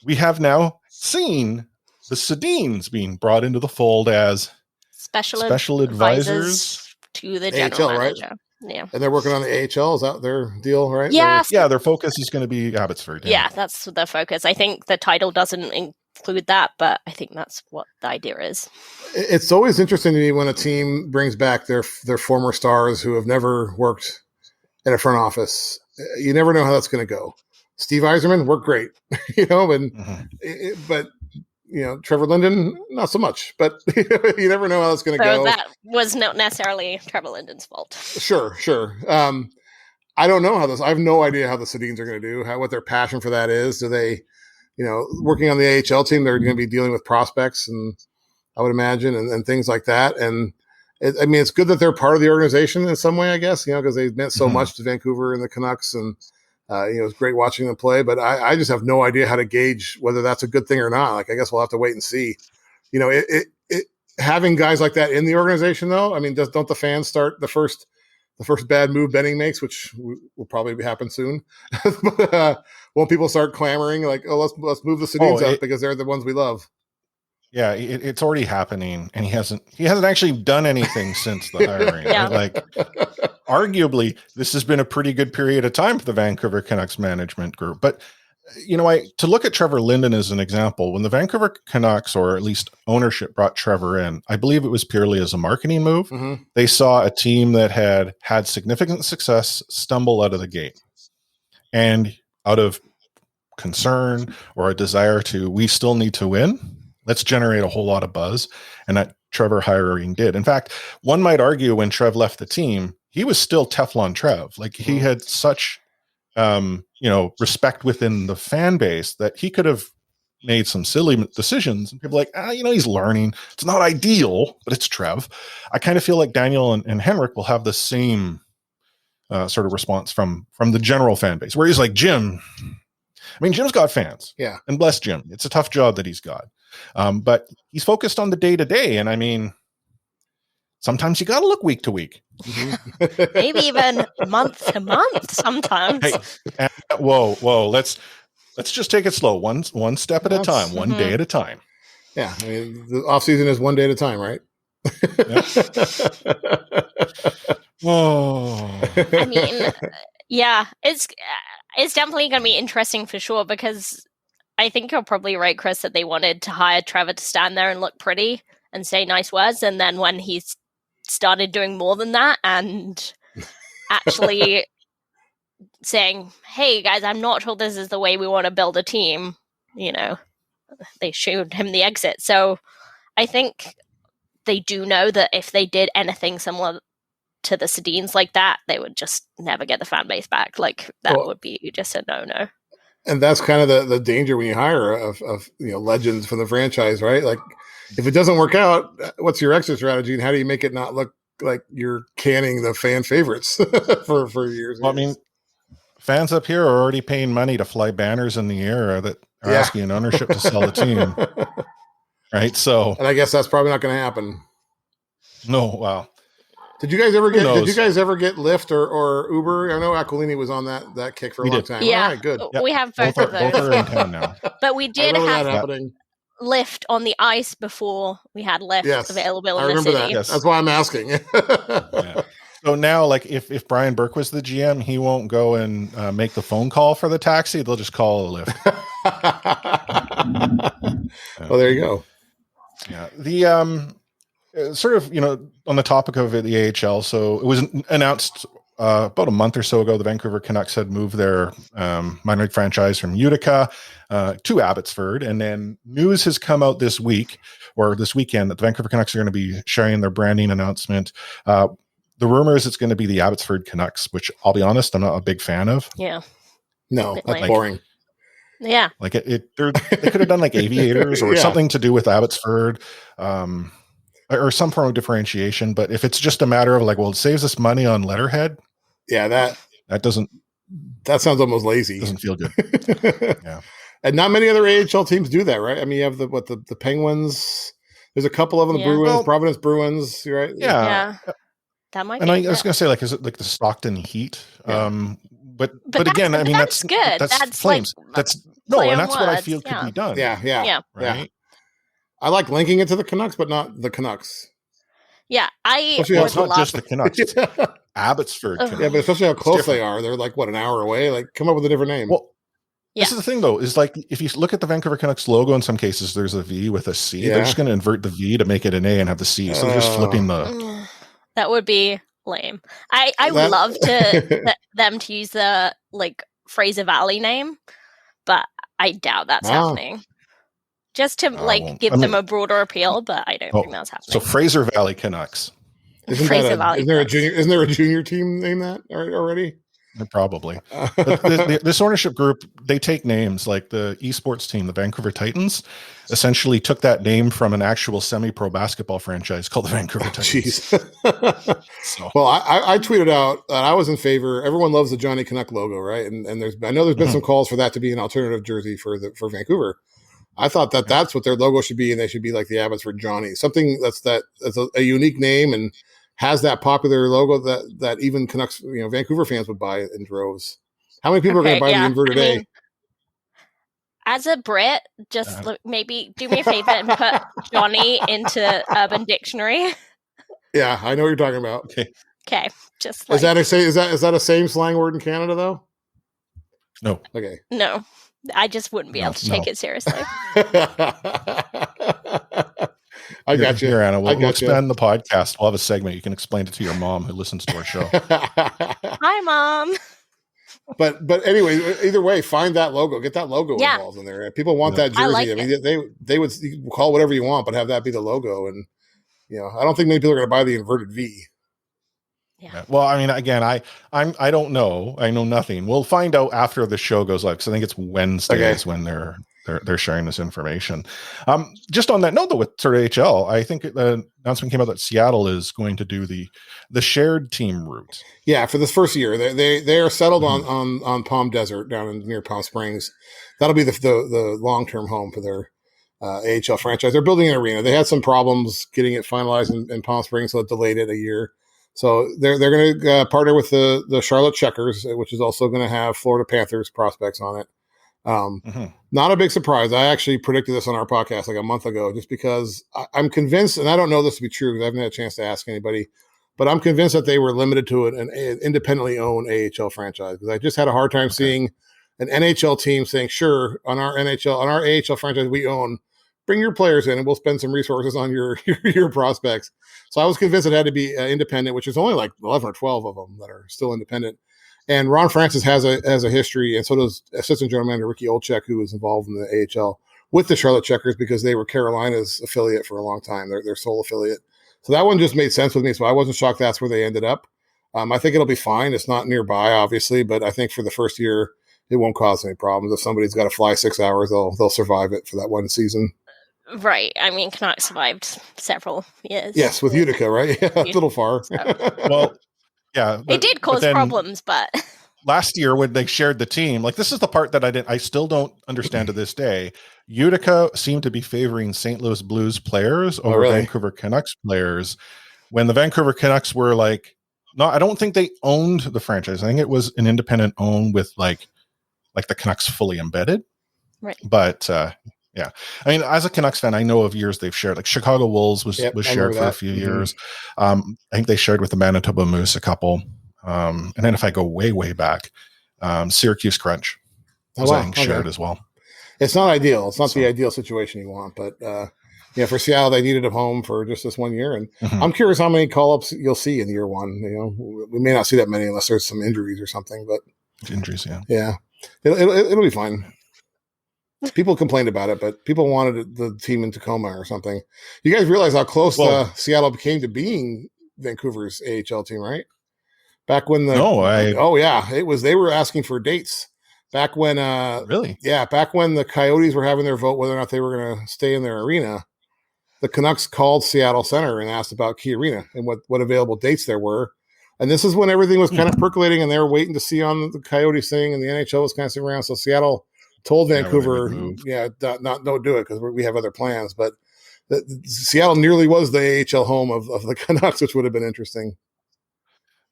we have now seen the Sedins being brought into the fold as special advisors to the general manager. Right? Yeah. And they're working on the AHL. Is that their deal, right? Yeah. Their focus is going to be Abbotsford. Yeah, that's their focus. I think the title doesn't include that, but I think that's what the idea is. It's always interesting to me when a team brings back their former stars who have never worked in a front office. You never know how that's going to go. Steve Yzerman worked great, but Trevor Linden, not so much, but you never know how that's going to go. That was not necessarily Trevor Linden's fault. Sure. I don't know I have no idea how the Sedins are going to do, what their passion for that is. Do they, working on the AHL team, they're going to be dealing with prospects, and I would imagine, and things like that. And it's good that they're part of the organization in some way, I guess, because they meant so much to Vancouver and the Canucks, and it was great watching them play, but I just have no idea how to gauge whether that's a good thing or not. Like, I guess we'll have to wait and see. Having guys like that in the organization, though, I mean, don't the fans start the first bad move Benning makes, which will probably happen soon? Won't people start clamoring like, "Oh, let's move the Sedins up because they're the ones we love"? Yeah, it's already happening, and he hasn't actually done anything since the hiring. Yeah. Like, arguably, this has been a pretty good period of time for the Vancouver Canucks management group. But to look at Trevor Linden as an example, when the Vancouver Canucks, or at least ownership, brought Trevor in, I believe it was purely as a marketing move. Mm-hmm. They saw a team that had significant success stumble out of the gate, and out of concern or a desire we still need to win. Let's generate a whole lot of buzz, and that Trevor hiring did. In fact, one might argue when Trev left the team, he was still Teflon Trev. Like, he had such, respect within the fan base that he could have made some silly decisions. And people are like, he's learning. It's not ideal, but it's Trev. I kind of feel like Daniel and Henrik will have the same sort of response from the general fan base, where he's like, Jim's got fans. Yeah. And bless Jim. It's a tough job that he's got. But he's focused on the day-to-day. And sometimes you got to look week to week. Maybe even month to month sometimes. Hey, whoa. Let's just take it slow. One step at a time, one day at a time. Yeah. I mean, the off season is one day at a time, right? I mean, yeah, it's definitely going to be interesting for sure, because I think you're probably right, Chris, that they wanted to hire Trevor to stand there and look pretty and say nice words. And then when he started doing more than that and actually saying, hey, guys, I'm not sure this is the way we want to build a team, they showed him the exit. So I think they do know that if they did anything similar to the Sedins like that, they would just never get the fan base back. Like, that would be just a no-no. And that's kind of the danger when you hire of legends for the franchise, right? Like, if it doesn't work out, what's your exit strategy, and how do you make it not look like you're canning the fan favorites for years? Well, I mean, fans up here are already paying money to fly banners in the air that are asking ownership to sell the team, right? So, and I guess that's probably not going to happen. No, wow. Did you guys ever Who get? knows? Did you guys ever get Lyft or Uber? I know Aquilini was on that kick for a We long did. time. Yeah, All right, good. we have both Both of are those. in town now. But we I did remember that have happening. Lyft on the ice before we had Lyft Yes, available I in the remember city. that. Yes. That's why I'm asking. Yeah. So now, like, if Brian Burke was the GM, he won't go and make the phone call for the taxi. They'll just call a Lyft. Well, there you go. Yeah. The sort of, on the topic of the AHL, so it was announced about a month or so ago, the Vancouver Canucks had moved their minor league franchise from Utica to Abbotsford. And then news has come out this week or this weekend that the Vancouver Canucks are going to be sharing their branding announcement. The rumor is it's going to be the Abbotsford Canucks, which I'll be honest, I'm not a big fan of. Yeah. No, Bit that's lame. boring. Yeah. Like they could have done like aviators or Yeah. something to do with Abbotsford, or some form of differentiation. But if it's just a matter of like, well, it saves us money on letterhead. Yeah, that sounds almost lazy. Doesn't feel good. Yeah. And not many other AHL teams do that, right? I mean, you have the Penguins. There's a couple of them, the Yeah. Bruins, Well, Providence Bruins, right? Yeah. That might And be I was it. going to say, like, is it like the Stockton Heat? Yeah. But again, I mean, that's good. That's Flames. Like, that's no, play and on that's what I words, feel could yeah. be done. Yeah. Right. I like linking it to the Canucks, but not the Canucks. Yeah, I Especially Well, would it's not love just the Canucks. It's Abbotsford Ugh. Canucks. Yeah, but especially how It's close different. they are. They're like, what, an hour away? Like, come up with a different name. Well, Yeah. this is the thing, though, is like if you look at the Vancouver Canucks logo, in some cases there's a V with a C. Yeah. They're just going to invert the V to make it an A and have the C. So they're just flipping the. That would be lame. I would That- love to them to use the like Fraser Valley name, but I doubt that's Wow. happening. Just to won't. give I them mean- a broader appeal, but I don't Oh, think that's So happening. Fraser Valley Canucks, Isn't there a junior? Isn't there a junior team named that already? probably. But this ownership group, they take names like the esports team, the Vancouver Titans, essentially took that name from an actual semi-pro basketball franchise called the Vancouver Titans. Jeez. So Well, I tweeted out that I was in favor. Everyone loves the Johnny Canuck logo, right? And I know there's been some calls for that to be an alternative jersey for Vancouver. I thought that's what their logo should be, and they should be like the Abbotsford Johnny, something that's a unique name and has that popular logo that even Canucks, Vancouver fans would buy in droves. How many people are going to buy the inverted A? As a Brit, just maybe do me a favor and put Johnny into Urban Dictionary. Yeah, I know what you're talking about. Okay, just Is that a same slang word in Canada though? No. Okay. No, I just wouldn't be able to take it seriously. I got you. Here, Anna, we'll got you. expand the podcast. We'll have a segment. You can explain it to your mom who listens to our show. Hi, Mom. But anyway, either way, find that logo. Get that logo Yeah. involved in there. People want that I jersey. like I mean, they would you can call it whatever you want, but have that be the logo. And I don't think many people are going to buy the inverted V. Yeah. Well, I mean, again, I don't know. I know nothing. We'll find out after the show goes live because I think it's Wednesdays when they're sharing this information. Just on that note, though, with sort of HL, I think the announcement came out that Seattle is going to do the shared team route. Yeah, for this first year, they are settled on Palm Desert down near Palm Springs. That'll be the long term home for their AHL franchise. They're building an arena. They had some problems getting it finalized in Palm Springs, so it delayed it a year. So they're going to partner with the Charlotte Checkers, which is also going to have Florida Panthers prospects on it. Not a big surprise. I actually predicted this on our podcast like a month ago, just because I'm convinced, and I don't know this to be true because I haven't had a chance to ask anybody, but I'm convinced that they were limited to an independently owned AHL franchise, because I just had a hard time seeing an NHL team saying, sure, on our AHL franchise we own, bring your players in and we'll spend some resources on your prospects. So I was convinced it had to be independent, which is only like 11 or 12 of them that are still independent. And Ron Francis has a history, and so does assistant general manager Ricky Olczyk, who was involved in the AHL with the Charlotte Checkers because they were Carolina's affiliate for a long time, their sole affiliate. So that one just made sense with me. So I wasn't shocked that's where they ended up. I think it'll be fine. It's not nearby, obviously, but I think for the first year, it won't cause any problems. If somebody's got to fly 6 hours, they'll survive it for that one season. Right. I mean, Canucks survived several years. Yes, with Utica, right? Yeah, a little far. Well, yeah, it did cause problems, but last year when they shared the team, like this is the part that I still don't understand to this day. Utica seemed to be favoring St. Louis Blues players over Vancouver Canucks players when the Vancouver Canucks were like, no, I don't think they owned the franchise. I think it was an independent own with like the Canucks fully embedded. Right. But yeah, I mean, as a Canucks fan, I know of years they've shared. Like Chicago Wolves was shared for a few years. I think they shared with the Manitoba Moose a couple. And then if I go way back, Syracuse Crunch was I think shared as well. It's not ideal. It's not the ideal situation you want, but for Seattle, they needed a home for just this 1 year. And I'm curious how many call-ups you'll see in year one. We may not see that many unless there's some injuries or something, but injuries. Yeah. It'll be fine. People complained about it, but people wanted the team in Tacoma or something. You guys realize how close Seattle became to being Vancouver's AHL team, right? Back when it was. They were asking for dates back when. Really? Yeah, back when the Coyotes were having their vote whether or not they were going to stay in their arena. The Canucks called Seattle Center and asked about Key Arena and what available dates there were. And this is when everything was kind of percolating, and they were waiting to see on the Coyotes thing, and the NHL was kind of sitting around. So Seattle told Vancouver, don't do it because we have other plans. But Seattle nearly was the AHL home of the Canucks, which would have been interesting.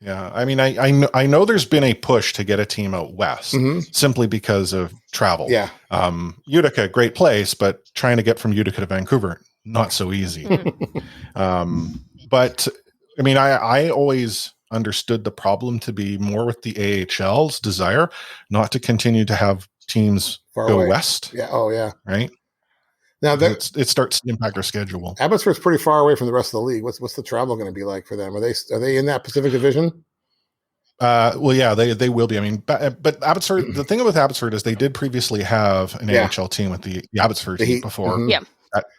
Yeah, I mean, I know there's been a push to get a team out west simply because of travel. Yeah, Utica, great place, but trying to get from Utica to Vancouver, not so easy. But I mean, I always understood the problem to be more with the AHL's desire not to continue to have teams go west. Yeah. Oh, yeah. Right. Now it starts to impact their schedule. Abbotsford's pretty far away from the rest of the league. What's the travel going to be like for them? Are they in that Pacific Division? Well, yeah, they will be. I mean, but Abbotsford. The thing with Abbotsford is they did previously have an AHL team with the Abbotsford team before. Yeah.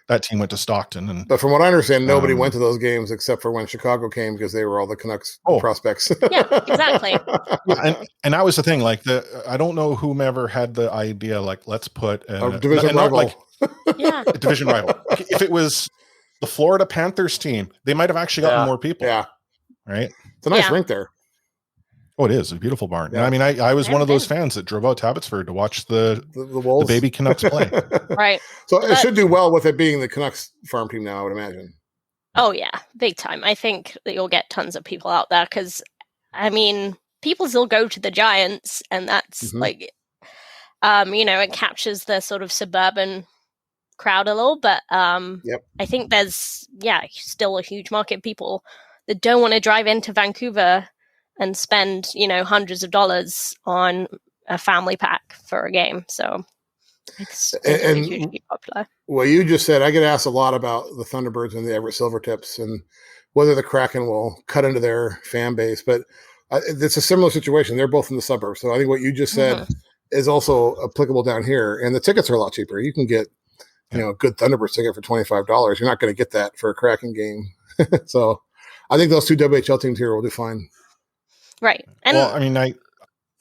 That team went to Stockton, but from what I understand, nobody went to those games except for when Chicago came because they were all the Canucks prospects. Yeah, exactly. and that was the thing. Like I don't know whomever had the idea. Like, let's put a division rival. A division rival. If it was the Florida Panthers team, they might have actually gotten more people. Yeah, right. It's a nice rink there. Oh, it is a beautiful barn. Yeah. I mean, I was one of those fans that drove out to Abbotsford to watch the baby Canucks play. Right. So it should do well with it being the Canucks farm team now, I would imagine. Oh, yeah. Big time. I think that you'll get tons of people out there because, I mean, people still go to the Giants and that's it captures the sort of suburban crowd a little, but I think there's, still a huge market of people that don't want to drive into Vancouver and spend, hundreds of dollars on a family pack for a game. So it's hugely popular. Well, you just said, I get asked a lot about the Thunderbirds and the Everett Silvertips and whether the Kraken will cut into their fan base. But it's a similar situation. They're both in the suburbs. So I think what you just said is also applicable down here. And the tickets are a lot cheaper. You can get, a good Thunderbirds ticket for $25. You're not going to get that for a Kraken game. So I think those two WHL teams here will do fine. Right. And well, I mean,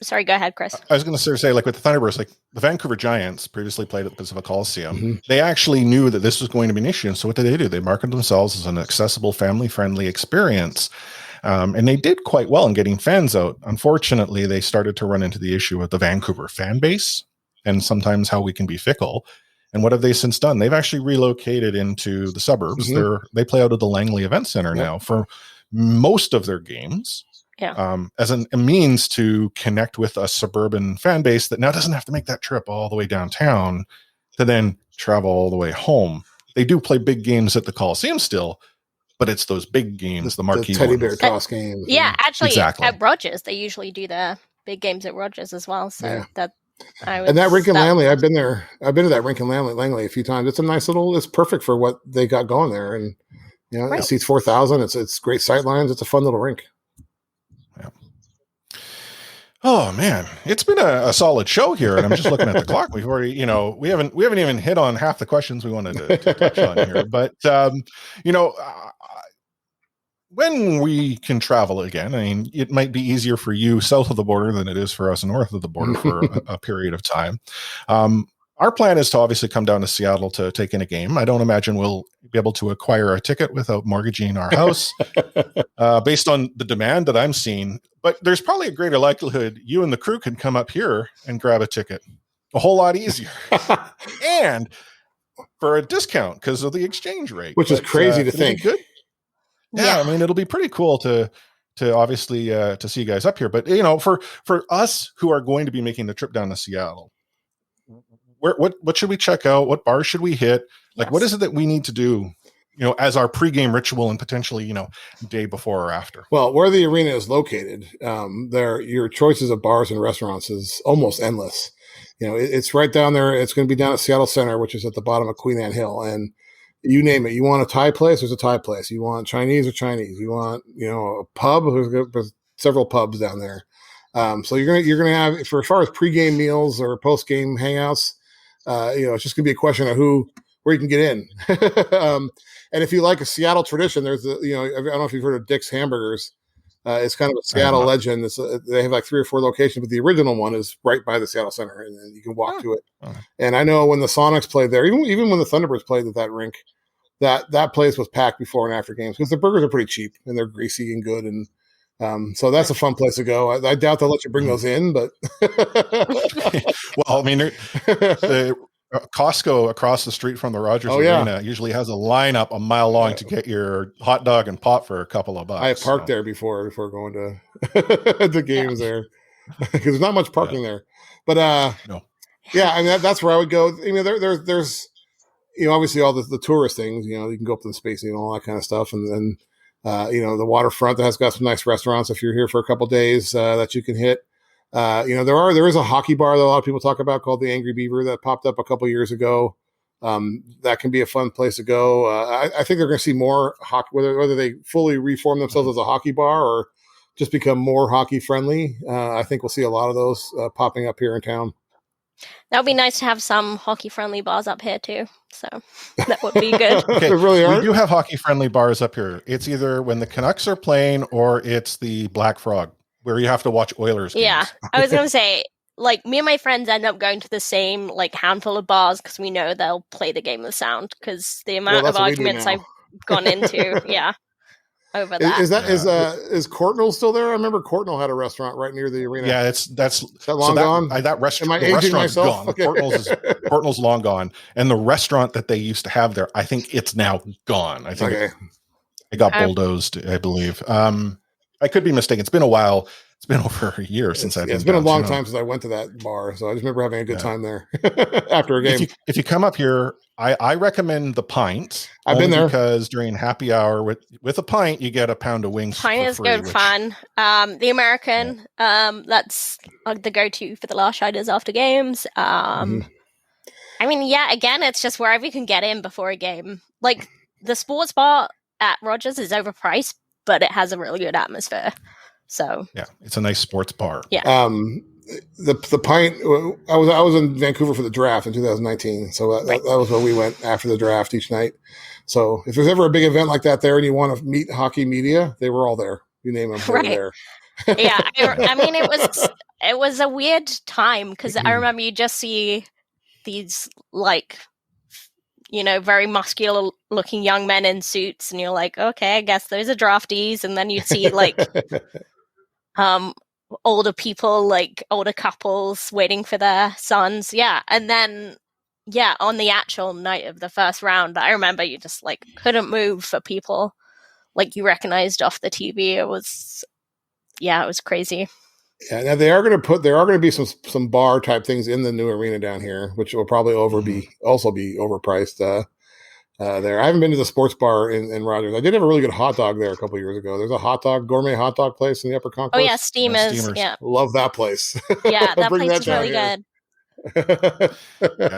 sorry, go ahead, Chris. I was going to say, like with the Thunderbirds, like the Vancouver Giants previously played at the Pacific Coliseum. They actually knew that this was going to be an issue. And so what did they do? They marketed themselves as an accessible, family-friendly experience. And they did quite well in getting fans out. Unfortunately, they started to run into the issue of the Vancouver fan base and sometimes how we can be fickle. And what have they since done? They've actually relocated into the suburbs. They play out of the Langley Event Center now for most of their games. Yeah. As a means to connect with a suburban fan base that now doesn't have to make that trip all the way downtown to then travel all the way home. They do play big games at the Coliseum still, but it's those big games, the marquee teddy ones. bear toss games. Yeah, actually, at Rogers, they usually do their big games at Rogers as well. So that rink in Langley, I've been there. I've been to that rink in Langley a few times. It's a nice it's perfect for what they got going there, and it seats 4,000. It's great sight lines. It's a fun little rink. Oh man, it's been a solid show here, and I'm just looking at the clock. We've already, we haven't even hit on half the questions we wanted to touch on here. But when we can travel again, I mean, it might be easier for you south of the border than it is for us north of the border for a period of time. Our plan is to obviously come down to Seattle to take in a game. I don't imagine we'll be able to acquire a ticket without mortgaging our house based on the demand that I'm seeing. But there's probably a greater likelihood you and the crew can come up here and grab a ticket a whole lot easier and for a discount because of the exchange rate. Which is crazy to think. Good. Yeah, I mean, it'll be pretty cool to obviously to see you guys up here. But for us who are going to be making the trip down to Seattle, what should we check out? What bars should we hit? Like, what is it that we need to do? As our pregame ritual and potentially, day before or after. Well, where the arena is located, your choices of bars and restaurants is almost endless. It's right down there. It's going to be down at Seattle Center, which is at the bottom of Queen Anne Hill, and you name it. You want a Thai place? There's a Thai place. You want Chinese or Chinese? You want a pub? There's several pubs down there. So you're gonna have, for as far as pregame meals or postgame hangouts, it's just gonna be a question of where you can get in. And if you like a Seattle tradition, there's I don't know if you've heard of Dick's Hamburgers. It's kind of a Seattle legend. They have like 3 or 4 locations, but the original one is right by the Seattle Center, and you can walk to it. And I know when the Sonics played there, even when the Thunderbirds played at that rink, that place was packed before and after games because the burgers are pretty cheap and they're greasy and good. And so that's a fun place to go. I doubt they'll let you bring those in, but well, I mean, Costco across the street from the Rogers Arena usually has a lineup a mile long to get your hot dog and pop for a couple of bucks. I parked there before going to the games there because there's not much parking there. But no. Yeah, I mean that's where I would go. I mean, there's obviously all the tourist things. You can go up to the Spacey and all that kind of stuff, and then the waterfront that has got some nice restaurants if you're here for a couple of days that you can hit. There is a hockey bar that a lot of people talk about called the Angry Beaver that popped up a couple years ago. That can be a fun place to go. I think they're going to see more hockey, whether they fully reform themselves as a hockey bar or just become more hockey friendly. I think we'll see a lot of those popping up here in town. That would be nice to have some hockey friendly bars up here too. So that would be good. Okay, really we do have hockey friendly bars up here. It's either when the Canucks are playing or it's the Black Frog, where you have to watch Oilers games. Yeah, I was going to say, like, me and my friends end up going to the same, like, handful of bars because we know they'll play the game of sound because the amount of arguments I've gone into, over that. Is Courtnall still there? I remember Courtnall had a restaurant right near the arena. Yeah, that's long gone? That restaurant, Am I aging restaurant's myself? gone. Okay. Courtnall's long gone. And the restaurant that they used to have there, I think it's now gone. I think it got bulldozed, I believe. I could be mistaken. It's been a while. It's been over a year since I've been. It's been a long time since I went to that bar, so I just remember having a good time there after a game. If you come up here, I recommend the pint. I've been there because during happy hour with a pint, you get a pound of wings. Pint is good fun. The American, that's the go-to for the last riders after games. I mean, again, it's just wherever you can get in before a game. Like the sports bar at Rogers is overpriced, but it has a really good atmosphere. So yeah, it's a nice sports bar. Yeah. The pint. I was in Vancouver for the draft in 2019, so that was where we went after the draft each night. So if there's ever a big event like that there, and you want to meet hockey media, they were all there. You name them, they were there. Yeah, I mean it was a weird time because I remember you just see these like very muscular looking young men in suits, and you're like, okay, I guess those are draftees, and then you'd see like older people, like older couples waiting for their sons. Yeah. And then, on the actual night of the first round, I remember you just like couldn't move for people like you recognized off the TV. It was crazy. Yeah. Now there are going to be some bar type things in the new arena down here, which will probably also be overpriced. There, I haven't been to the sports bar in Rogers. I did have a really good hot dog there a couple of years ago. There's a gourmet hot dog place in the Upper Concourse. Oh yeah, Steamers. Yeah, love that place. Yeah, that place is really good.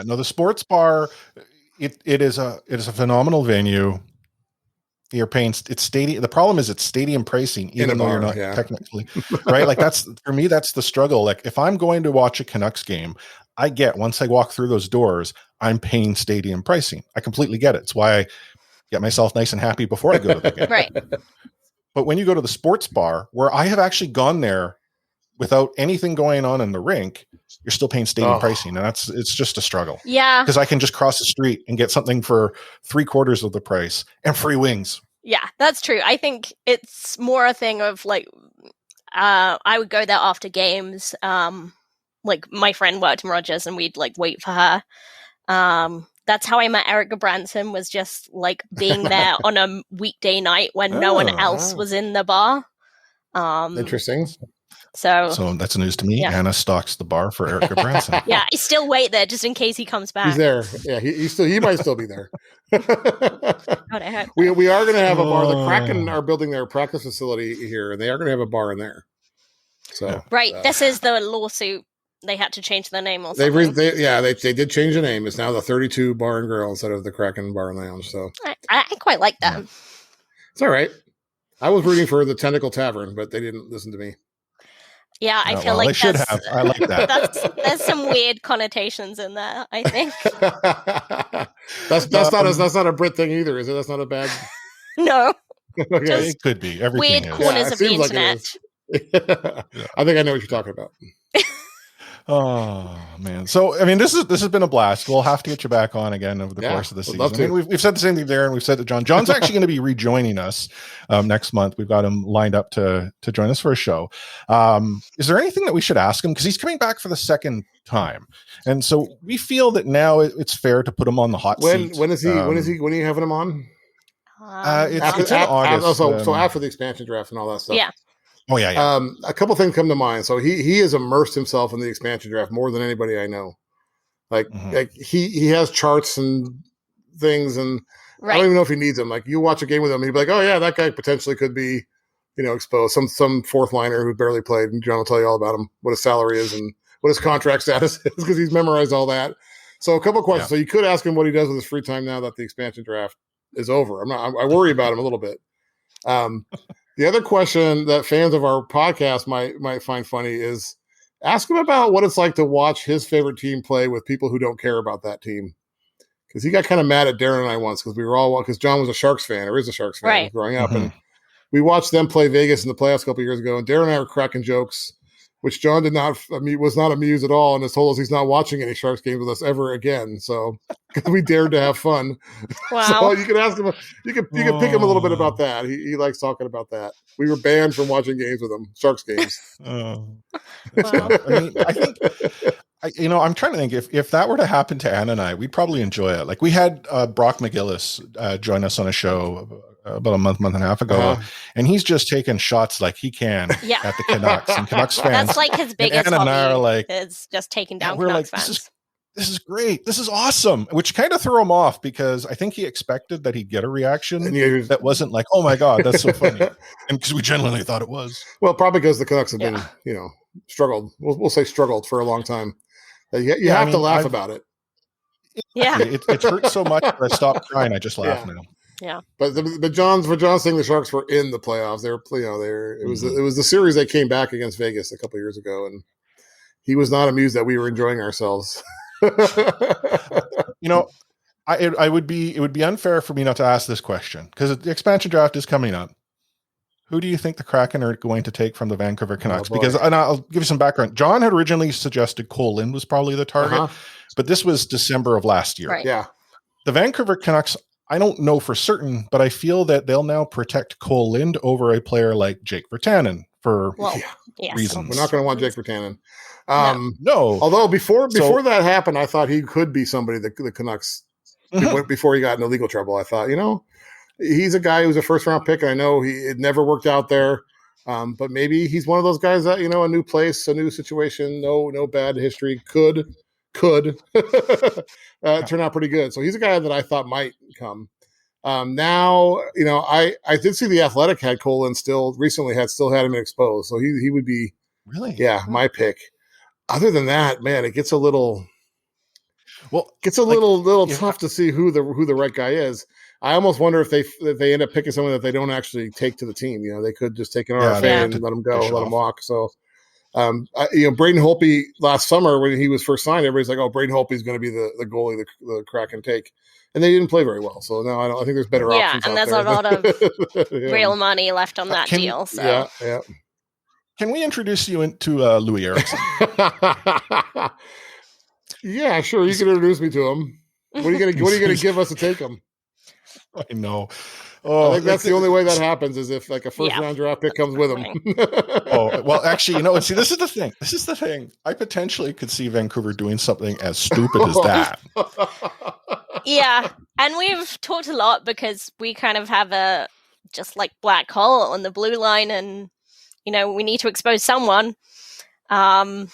No, the sports bar, it is a phenomenal venue. You're paying it's stadium. The problem is it's stadium pricing, even though you're not technically right. Like that's for me, that's the struggle. Like if I'm going to watch a Canucks game, once I walk through those doors, I'm paying stadium pricing. I completely get it. It's why I get myself nice and happy before I go to the game. Right. But when you go to the sports bar, where I have actually gone there without anything going on in the rink, you're still paying stadium pricing. And it's just a struggle. Yeah. Because I can just cross the street and get something for 3/4 of the price and free wings. Yeah, that's true. I think it's more a thing of like, I would go there after games. Like my friend worked in Rogers and we'd like wait for her. That's how I met Eric Branson, was just like being there on a weekday night when no one else was in the bar. Interesting. So that's news to me. Yeah. Anna stocks the bar for Eric Branson. Yeah, I still wait there just in case he comes back. He's there. Yeah, he might still be there. God, I hope We are going to have a bar. The Kraken are building their practice facility here, and they are going to have a bar in there. So right, this is the lawsuit. They had to change the name or something. They did change the name. It's now the 32 Bar and Grill instead of the Kraken Bar and Lounge. So I quite like that. It's all right. I was rooting for the Tentacle Tavern, but they didn't listen to me. Yeah, I feel like they should have. I like that. There's some weird connotations in there, I think. that's not a Brit thing either, is it? That's not a bad. No. Okay. It could be. Everything weird is. corners of the seems like it internet. is. I think I know what you're talking about. Oh man! So I mean, this has been a blast. We'll have to get you back on again over the course of the season. Love to. I mean, we've said the same thing there, and we've said to John. John's actually going to be rejoining us next month. We've got him lined up to join us for a show. Is there anything that we should ask him, because he's coming back for the second time, and so we feel that now it's fair to put him on the hot seat. When are you having him on? It's in August. So after the expansion draft and all that stuff. Yeah. Oh yeah. A couple things come to mind. So he has immersed himself in the expansion draft more than anybody I know. Like he has charts and things, and I don't even know if he needs them. Like you watch a game with him, and he'd be like, "Oh yeah, that guy potentially could be, exposed." Some fourth liner who barely played, and John will tell you all about him, what his salary is, and what his contract status is, because he's memorized all that. So a couple of questions. Yeah. So you could ask him what he does with his free time now that the expansion draft is over. I worry about him a little bit. The other question that fans of our podcast might find funny is ask him about what it's like to watch his favorite team play with people who don't care about that team. Because he got kind of mad at Darren and I once because John was a Sharks fan, or is a Sharks fan growing up. And we watched them play Vegas in the playoffs a couple of years ago, and Darren and I were cracking jokes, which John was not amused at all, and has told us he's not watching any Sharks games with us ever again. So we dared to have fun. Wow. So you could ask him, you could pick him a little bit about that. He likes talking about that. We were banned from watching games with him, Sharks games. Wow. I mean, I think, I'm trying to think if that were to happen to Anna and I, we'd probably enjoy it. Like we had Brock McGillis join us on a show about a month and a half ago, and he's just taking shots like he can at the Canucks and Canucks fans. That's like his biggest Anna hobby, and I are like, is just taking down we're Canucks like, fans. This is great. This is awesome. Which kind of threw him off, because I think he expected that he'd get a reaction that wasn't like, oh my God, that's so funny. And because we genuinely thought it was. Well, probably because the Canucks have been, struggled. We'll say struggled for a long time. You have to laugh about it. Yeah. It hurts so much that I stopped crying. I just laugh now. Yeah. But John's saying the Sharks were in the playoffs. They were, it was the series they came back against Vegas a couple of years ago, and he was not amused that we were enjoying ourselves. It would be unfair for me not to ask this question, because the expansion draft is coming up. Who do you think the Kraken are going to take from the Vancouver Canucks? And I'll give you some background. John had originally suggested Cole Lind was probably the target, but this was December of last year. Right. Yeah. The Vancouver Canucks, I don't know for certain, but I feel that they'll now protect Cole Lind over a player like Jake Virtanen for reasons. We're not going to want Jake Virtanen. No. Although before that happened, I thought he could be somebody that the Canucks, before he got into legal trouble, I thought, he's a guy who's a first round pick, and I know it never worked out there. But maybe he's one of those guys that, a new place, a new situation, no bad history could turn out pretty good. So he's a guy that I thought might come. Now, I did see the Athletic had Cole and still had him exposed. So he would be really, my pick. Other than that, man, it gets a little tough to see who the right guy is. I almost wonder if they end up picking someone that they don't actually take to the team. They could just take an RFA and let him go, let him walk. So, Braden Holtby last summer when he was first signed, everybody's like, "Oh, Braden Holtby's going to be the goalie the Kraken take," and they didn't play very well. So now I think there's better options. Yeah, and there's a lot of real money left on that deal. So. Yeah. Can we introduce you into Louis Eriksson? Yeah, sure. You can introduce me to him. What are you gonna give us to take him? I know. I think that's the only way that happens is if like a first round draft pick comes with him. Well, actually, see, this is the thing. I potentially could see Vancouver doing something as stupid as that. Yeah, and we've talked a lot because we kind of have a just like black hole on the blue line, and we need to expose someone. And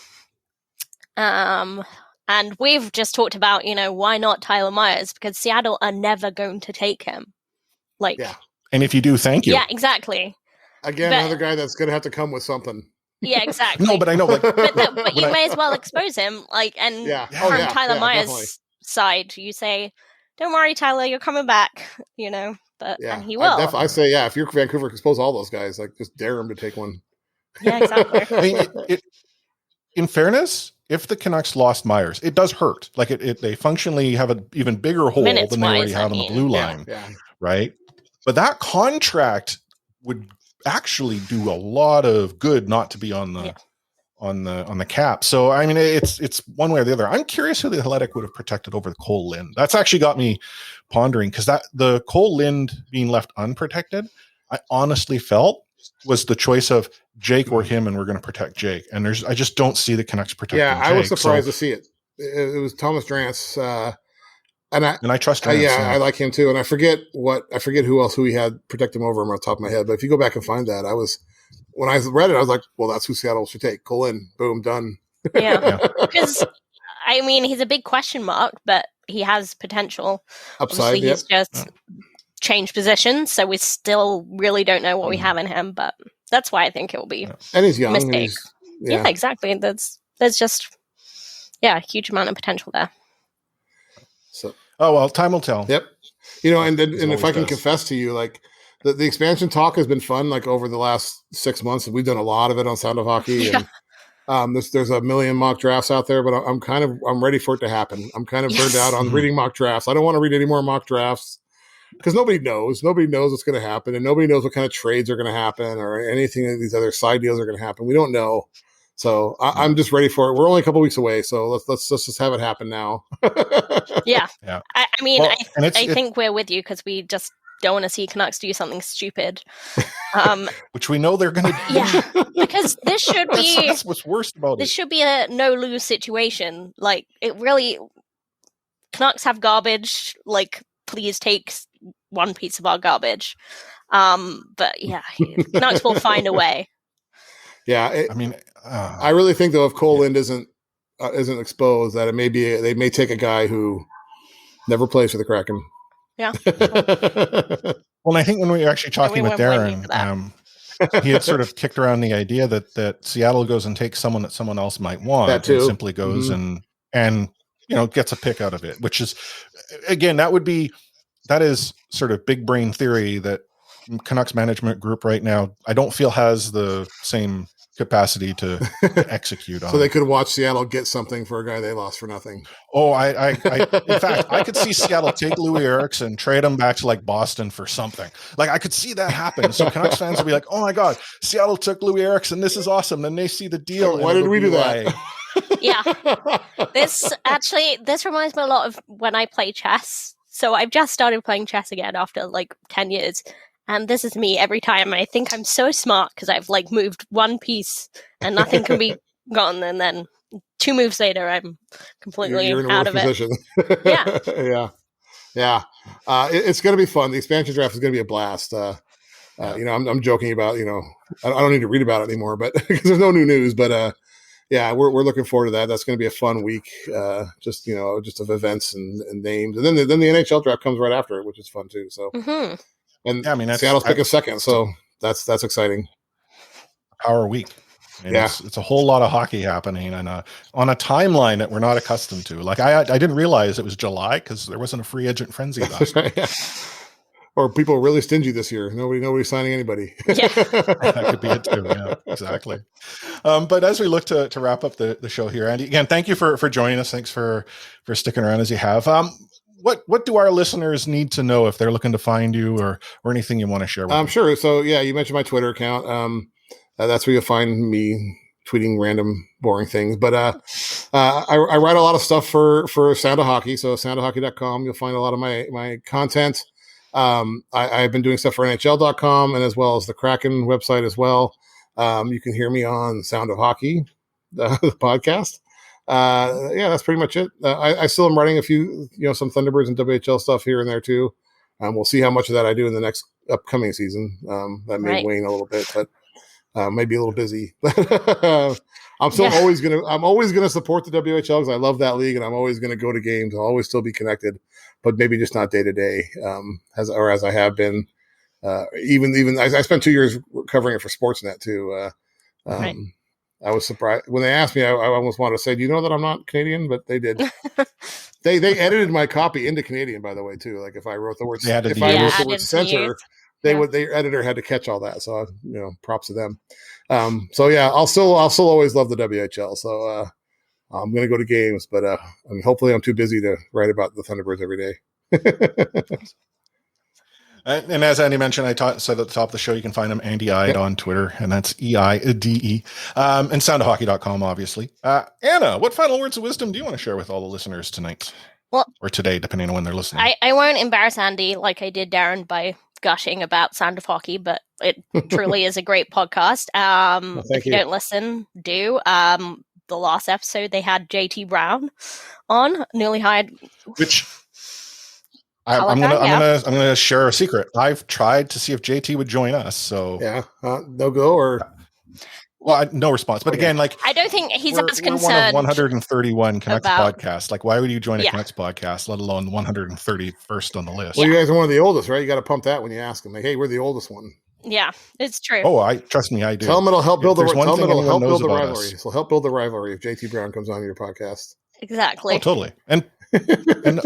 we've just talked about why not Tyler Myers, because Seattle are never going to take him. And if you do, thank you. Yeah, exactly. Again, another guy that's going to have to come with something. Yeah, exactly. No, but I know, like, but you may as well expose him, from Tyler Myers' definitely. side, you say, "Don't worry, Tyler, you're coming back," and he will. I say, if you're Vancouver, expose all those guys. Like, just dare them to take one. Yeah, exactly. I mean, in fairness, if the Canucks lost Myers, it does hurt. Like, they functionally have an even bigger hole than they already have on the blue line, right? But that contract would actually do a lot of good not to be on the cap. So I mean, it's one way or the other. I'm curious who the Athletic would have protected over the Cole Lind. That's actually got me pondering, because the Cole Lind being left unprotected, I honestly felt was the choice of Jake or him, and we're going to protect Jake. And I just don't see the Canucks protecting Jake. I was surprised to see it. It was Thomas Drance. And I trust Drance. I like him too. And I forget who he had protect him over him on the top of my head. But if you go back and find that, when I read it, I was like, well, that's who Seattle should take. Cole Lind, boom, done. Yeah. Because, I mean, he's a big question mark, but he has potential. Upside, obviously, he's just changed positions, so we still really don't know what we have in him, but that's why I think it will be and he's young. a mistake. Yeah, exactly. There's just a huge amount of potential there. So, time will tell. Yep. And if I can confess to you, like the expansion talk has been fun. Like over the last 6 months, we've done a lot of it on Sound of Hockey, and there's a million mock drafts out there. But I'm ready for it to happen. I'm kind of burned out on reading mock drafts. I don't want to read any more mock drafts because nobody knows what's going to happen, and nobody knows what kind of trades are going to happen or anything of these other side deals are going to happen. We don't know. So I'm just ready for it. We're only a couple weeks away, so let's just have it happen now. Yeah. I mean, I think we're with you because we just don't want to see Canucks do something stupid. Which we know they're going to do. Yeah, because this should be... that's what's worst about it. This should be a no-lose situation. Like, it really... Canucks have garbage. Like, please take one piece of our garbage. But yeah, Canucks will find a way. Yeah, I really think though if Cole Lind isn't exposed, that they may take a guy who never plays for the Kraken. Yeah. Well, I think when we were actually talking with Darren, he had sort of kicked around the idea that Seattle goes and takes someone that someone else might want, and simply goes and gets a pick out of it. Which is, again, that is sort of big brain theory that Canucks management group right now I don't feel has the same capacity to execute on. So they could watch Seattle get something for a guy they lost for nothing. Oh, I in fact, I could see Seattle take Louis Eriksson, trade him back to like Boston for something. Like I could see that happen. So Canucks fans will be like, "Oh my God, Seattle took Louis Eriksson. This is awesome." Then they see the deal. Why did we do that? Yeah, this reminds me a lot of when I play chess. So I've just started playing chess again after like 10 years. And this is me every time. I think I'm so smart because I've like moved one piece and nothing can be gone. And then 2 moves later, I'm completely you're in a out of position. Yeah. Yeah. It's going to be fun. The expansion draft is going to be a blast. I'm joking about, I don't need to read about it anymore, but because there's no new news, but we're looking forward to that. That's going to be a fun week. Just of events and names. And then the NHL draft comes right after it, which is fun too. So, and Seattle's picking second. So that's exciting. Power week. It's a whole lot of hockey happening and on a timeline that we're not accustomed to. Like I didn't realize it was July because there wasn't a free agent frenzy last year. Or people are really stingy this year. Nobody's signing anybody. Yeah. That could be it too. Yeah, exactly. But as we look to wrap up the show here, Andy, again, thank you for joining us. Thanks for sticking around as you have. What do our listeners need to know if they're looking to find you or anything you want to share with them? Sure. So you mentioned my Twitter account. That's where you'll find me tweeting random boring things. But I write a lot of stuff for Sound of Hockey. So soundofhockey.com, you'll find a lot of my content. I've been doing stuff for NHL.com and as well as the Kraken website as well. You can hear me on Sound of Hockey, the podcast. That's pretty much it. I still am writing a few, some Thunderbirds and WHL stuff here and there too. We'll see how much of that I do in the next upcoming season. That may wane a little bit, but maybe a little busy. I'm always gonna support the WHL because I love that league, and I'm always gonna go to games. I'll always still be connected, but maybe just not day to day, as I have been. Even I spent 2 years covering it for Sportsnet too. I was surprised when they asked me. I almost wanted to say, "Do you know that I'm not Canadian?" But they did. They edited my copy into Canadian, by the way, too. Like if I wrote the word wrote the word center, their editor had to catch all that. So props to them. I'll still always love the WHL. So I'm going to go to games, but hopefully I'm too busy to write about the Thunderbirds every day. And as Andy mentioned, said at the top of the show, you can find him Andy Eide on Twitter, and that's EIDE. And soundofhockey.com, obviously. Anna, what final words of wisdom do you want to share with all the listeners tonight? Well, or today, depending on when they're listening. I won't embarrass Andy like I did Darren by gushing about Sound of Hockey, but it truly is a great podcast. If you don't listen, do. The last episode, they had JT Brown on, newly hired. Which... I'm gonna share a secret. I've tried to see if JT would join us. So no go or no response. But again, like I don't think he's as concerned. We're one of 131 Canucks podcasts. Like, why would you join a Canucks podcast, let alone 131st on the list? Well, you guys are one of the oldest, right? You got to pump that when you ask them. Like, hey, we're the oldest one. Yeah, it's true. Oh, trust me, I do. Tell them it'll help build the rivalry. So help build the rivalry if JT Brown comes on your podcast. Exactly. Oh, totally. And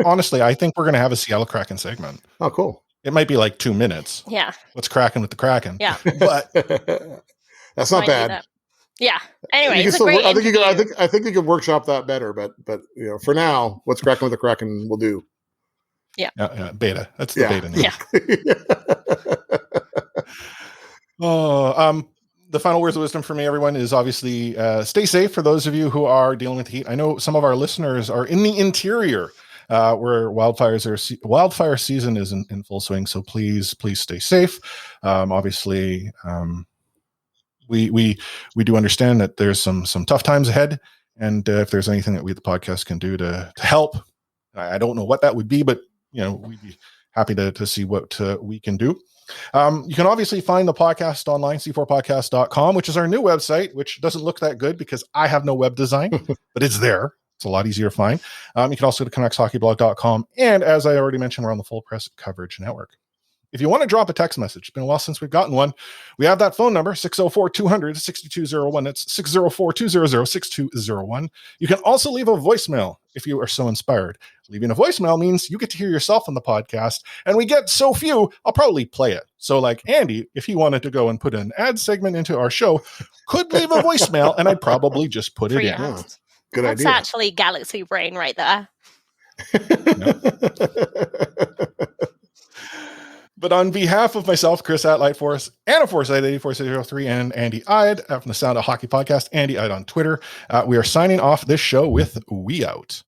honestly, I think we're going to have a Seattle Kraken segment. Oh, cool. It might be like 2 minutes. Yeah. What's cracking with the Kraken? Yeah. But that's not bad. Yeah. Anyway, I think you could workshop that better, but for now, what's cracking with the Kraken will do. Yeah. Beta. That's the beta name. The final words of wisdom for me, everyone, is obviously stay safe for those of you who are dealing with heat. I know some of our listeners are in the interior where wildfire season is in full swing. So please stay safe. Obviously, we do understand that there's some tough times ahead. And if there's anything that we at the podcast can do to help, I don't know what that would be, but we'd be happy to see what we can do. You can obviously find the podcast online, c4podcast.com, which is our new website, which doesn't look that good because I have no web design, but it's there. It's a lot easier to find. You can also go to canuckshockeyblog.com. And as I already mentioned, we're on the Full Press Coverage Network. If you want to drop a text message, it's been a while since we've gotten one. We have that phone number, 604-200-6201. That's 604-200-6201. You can also leave a voicemail if you are so inspired. Leaving a voicemail means you get to hear yourself on the podcast, and we get so few, I'll probably play it. So like Andy, if he wanted to go and put an ad segment into our show, could leave a voicemail, and I'd probably just put it in. Good idea. That's actually Galaxy Brain right there. But on behalf of myself, Chris at Lightforce, Anna Forsyth 84603, and Andy Eide from the Sound of Hockey podcast, Andy Eide on Twitter, we are signing off this show with We Out.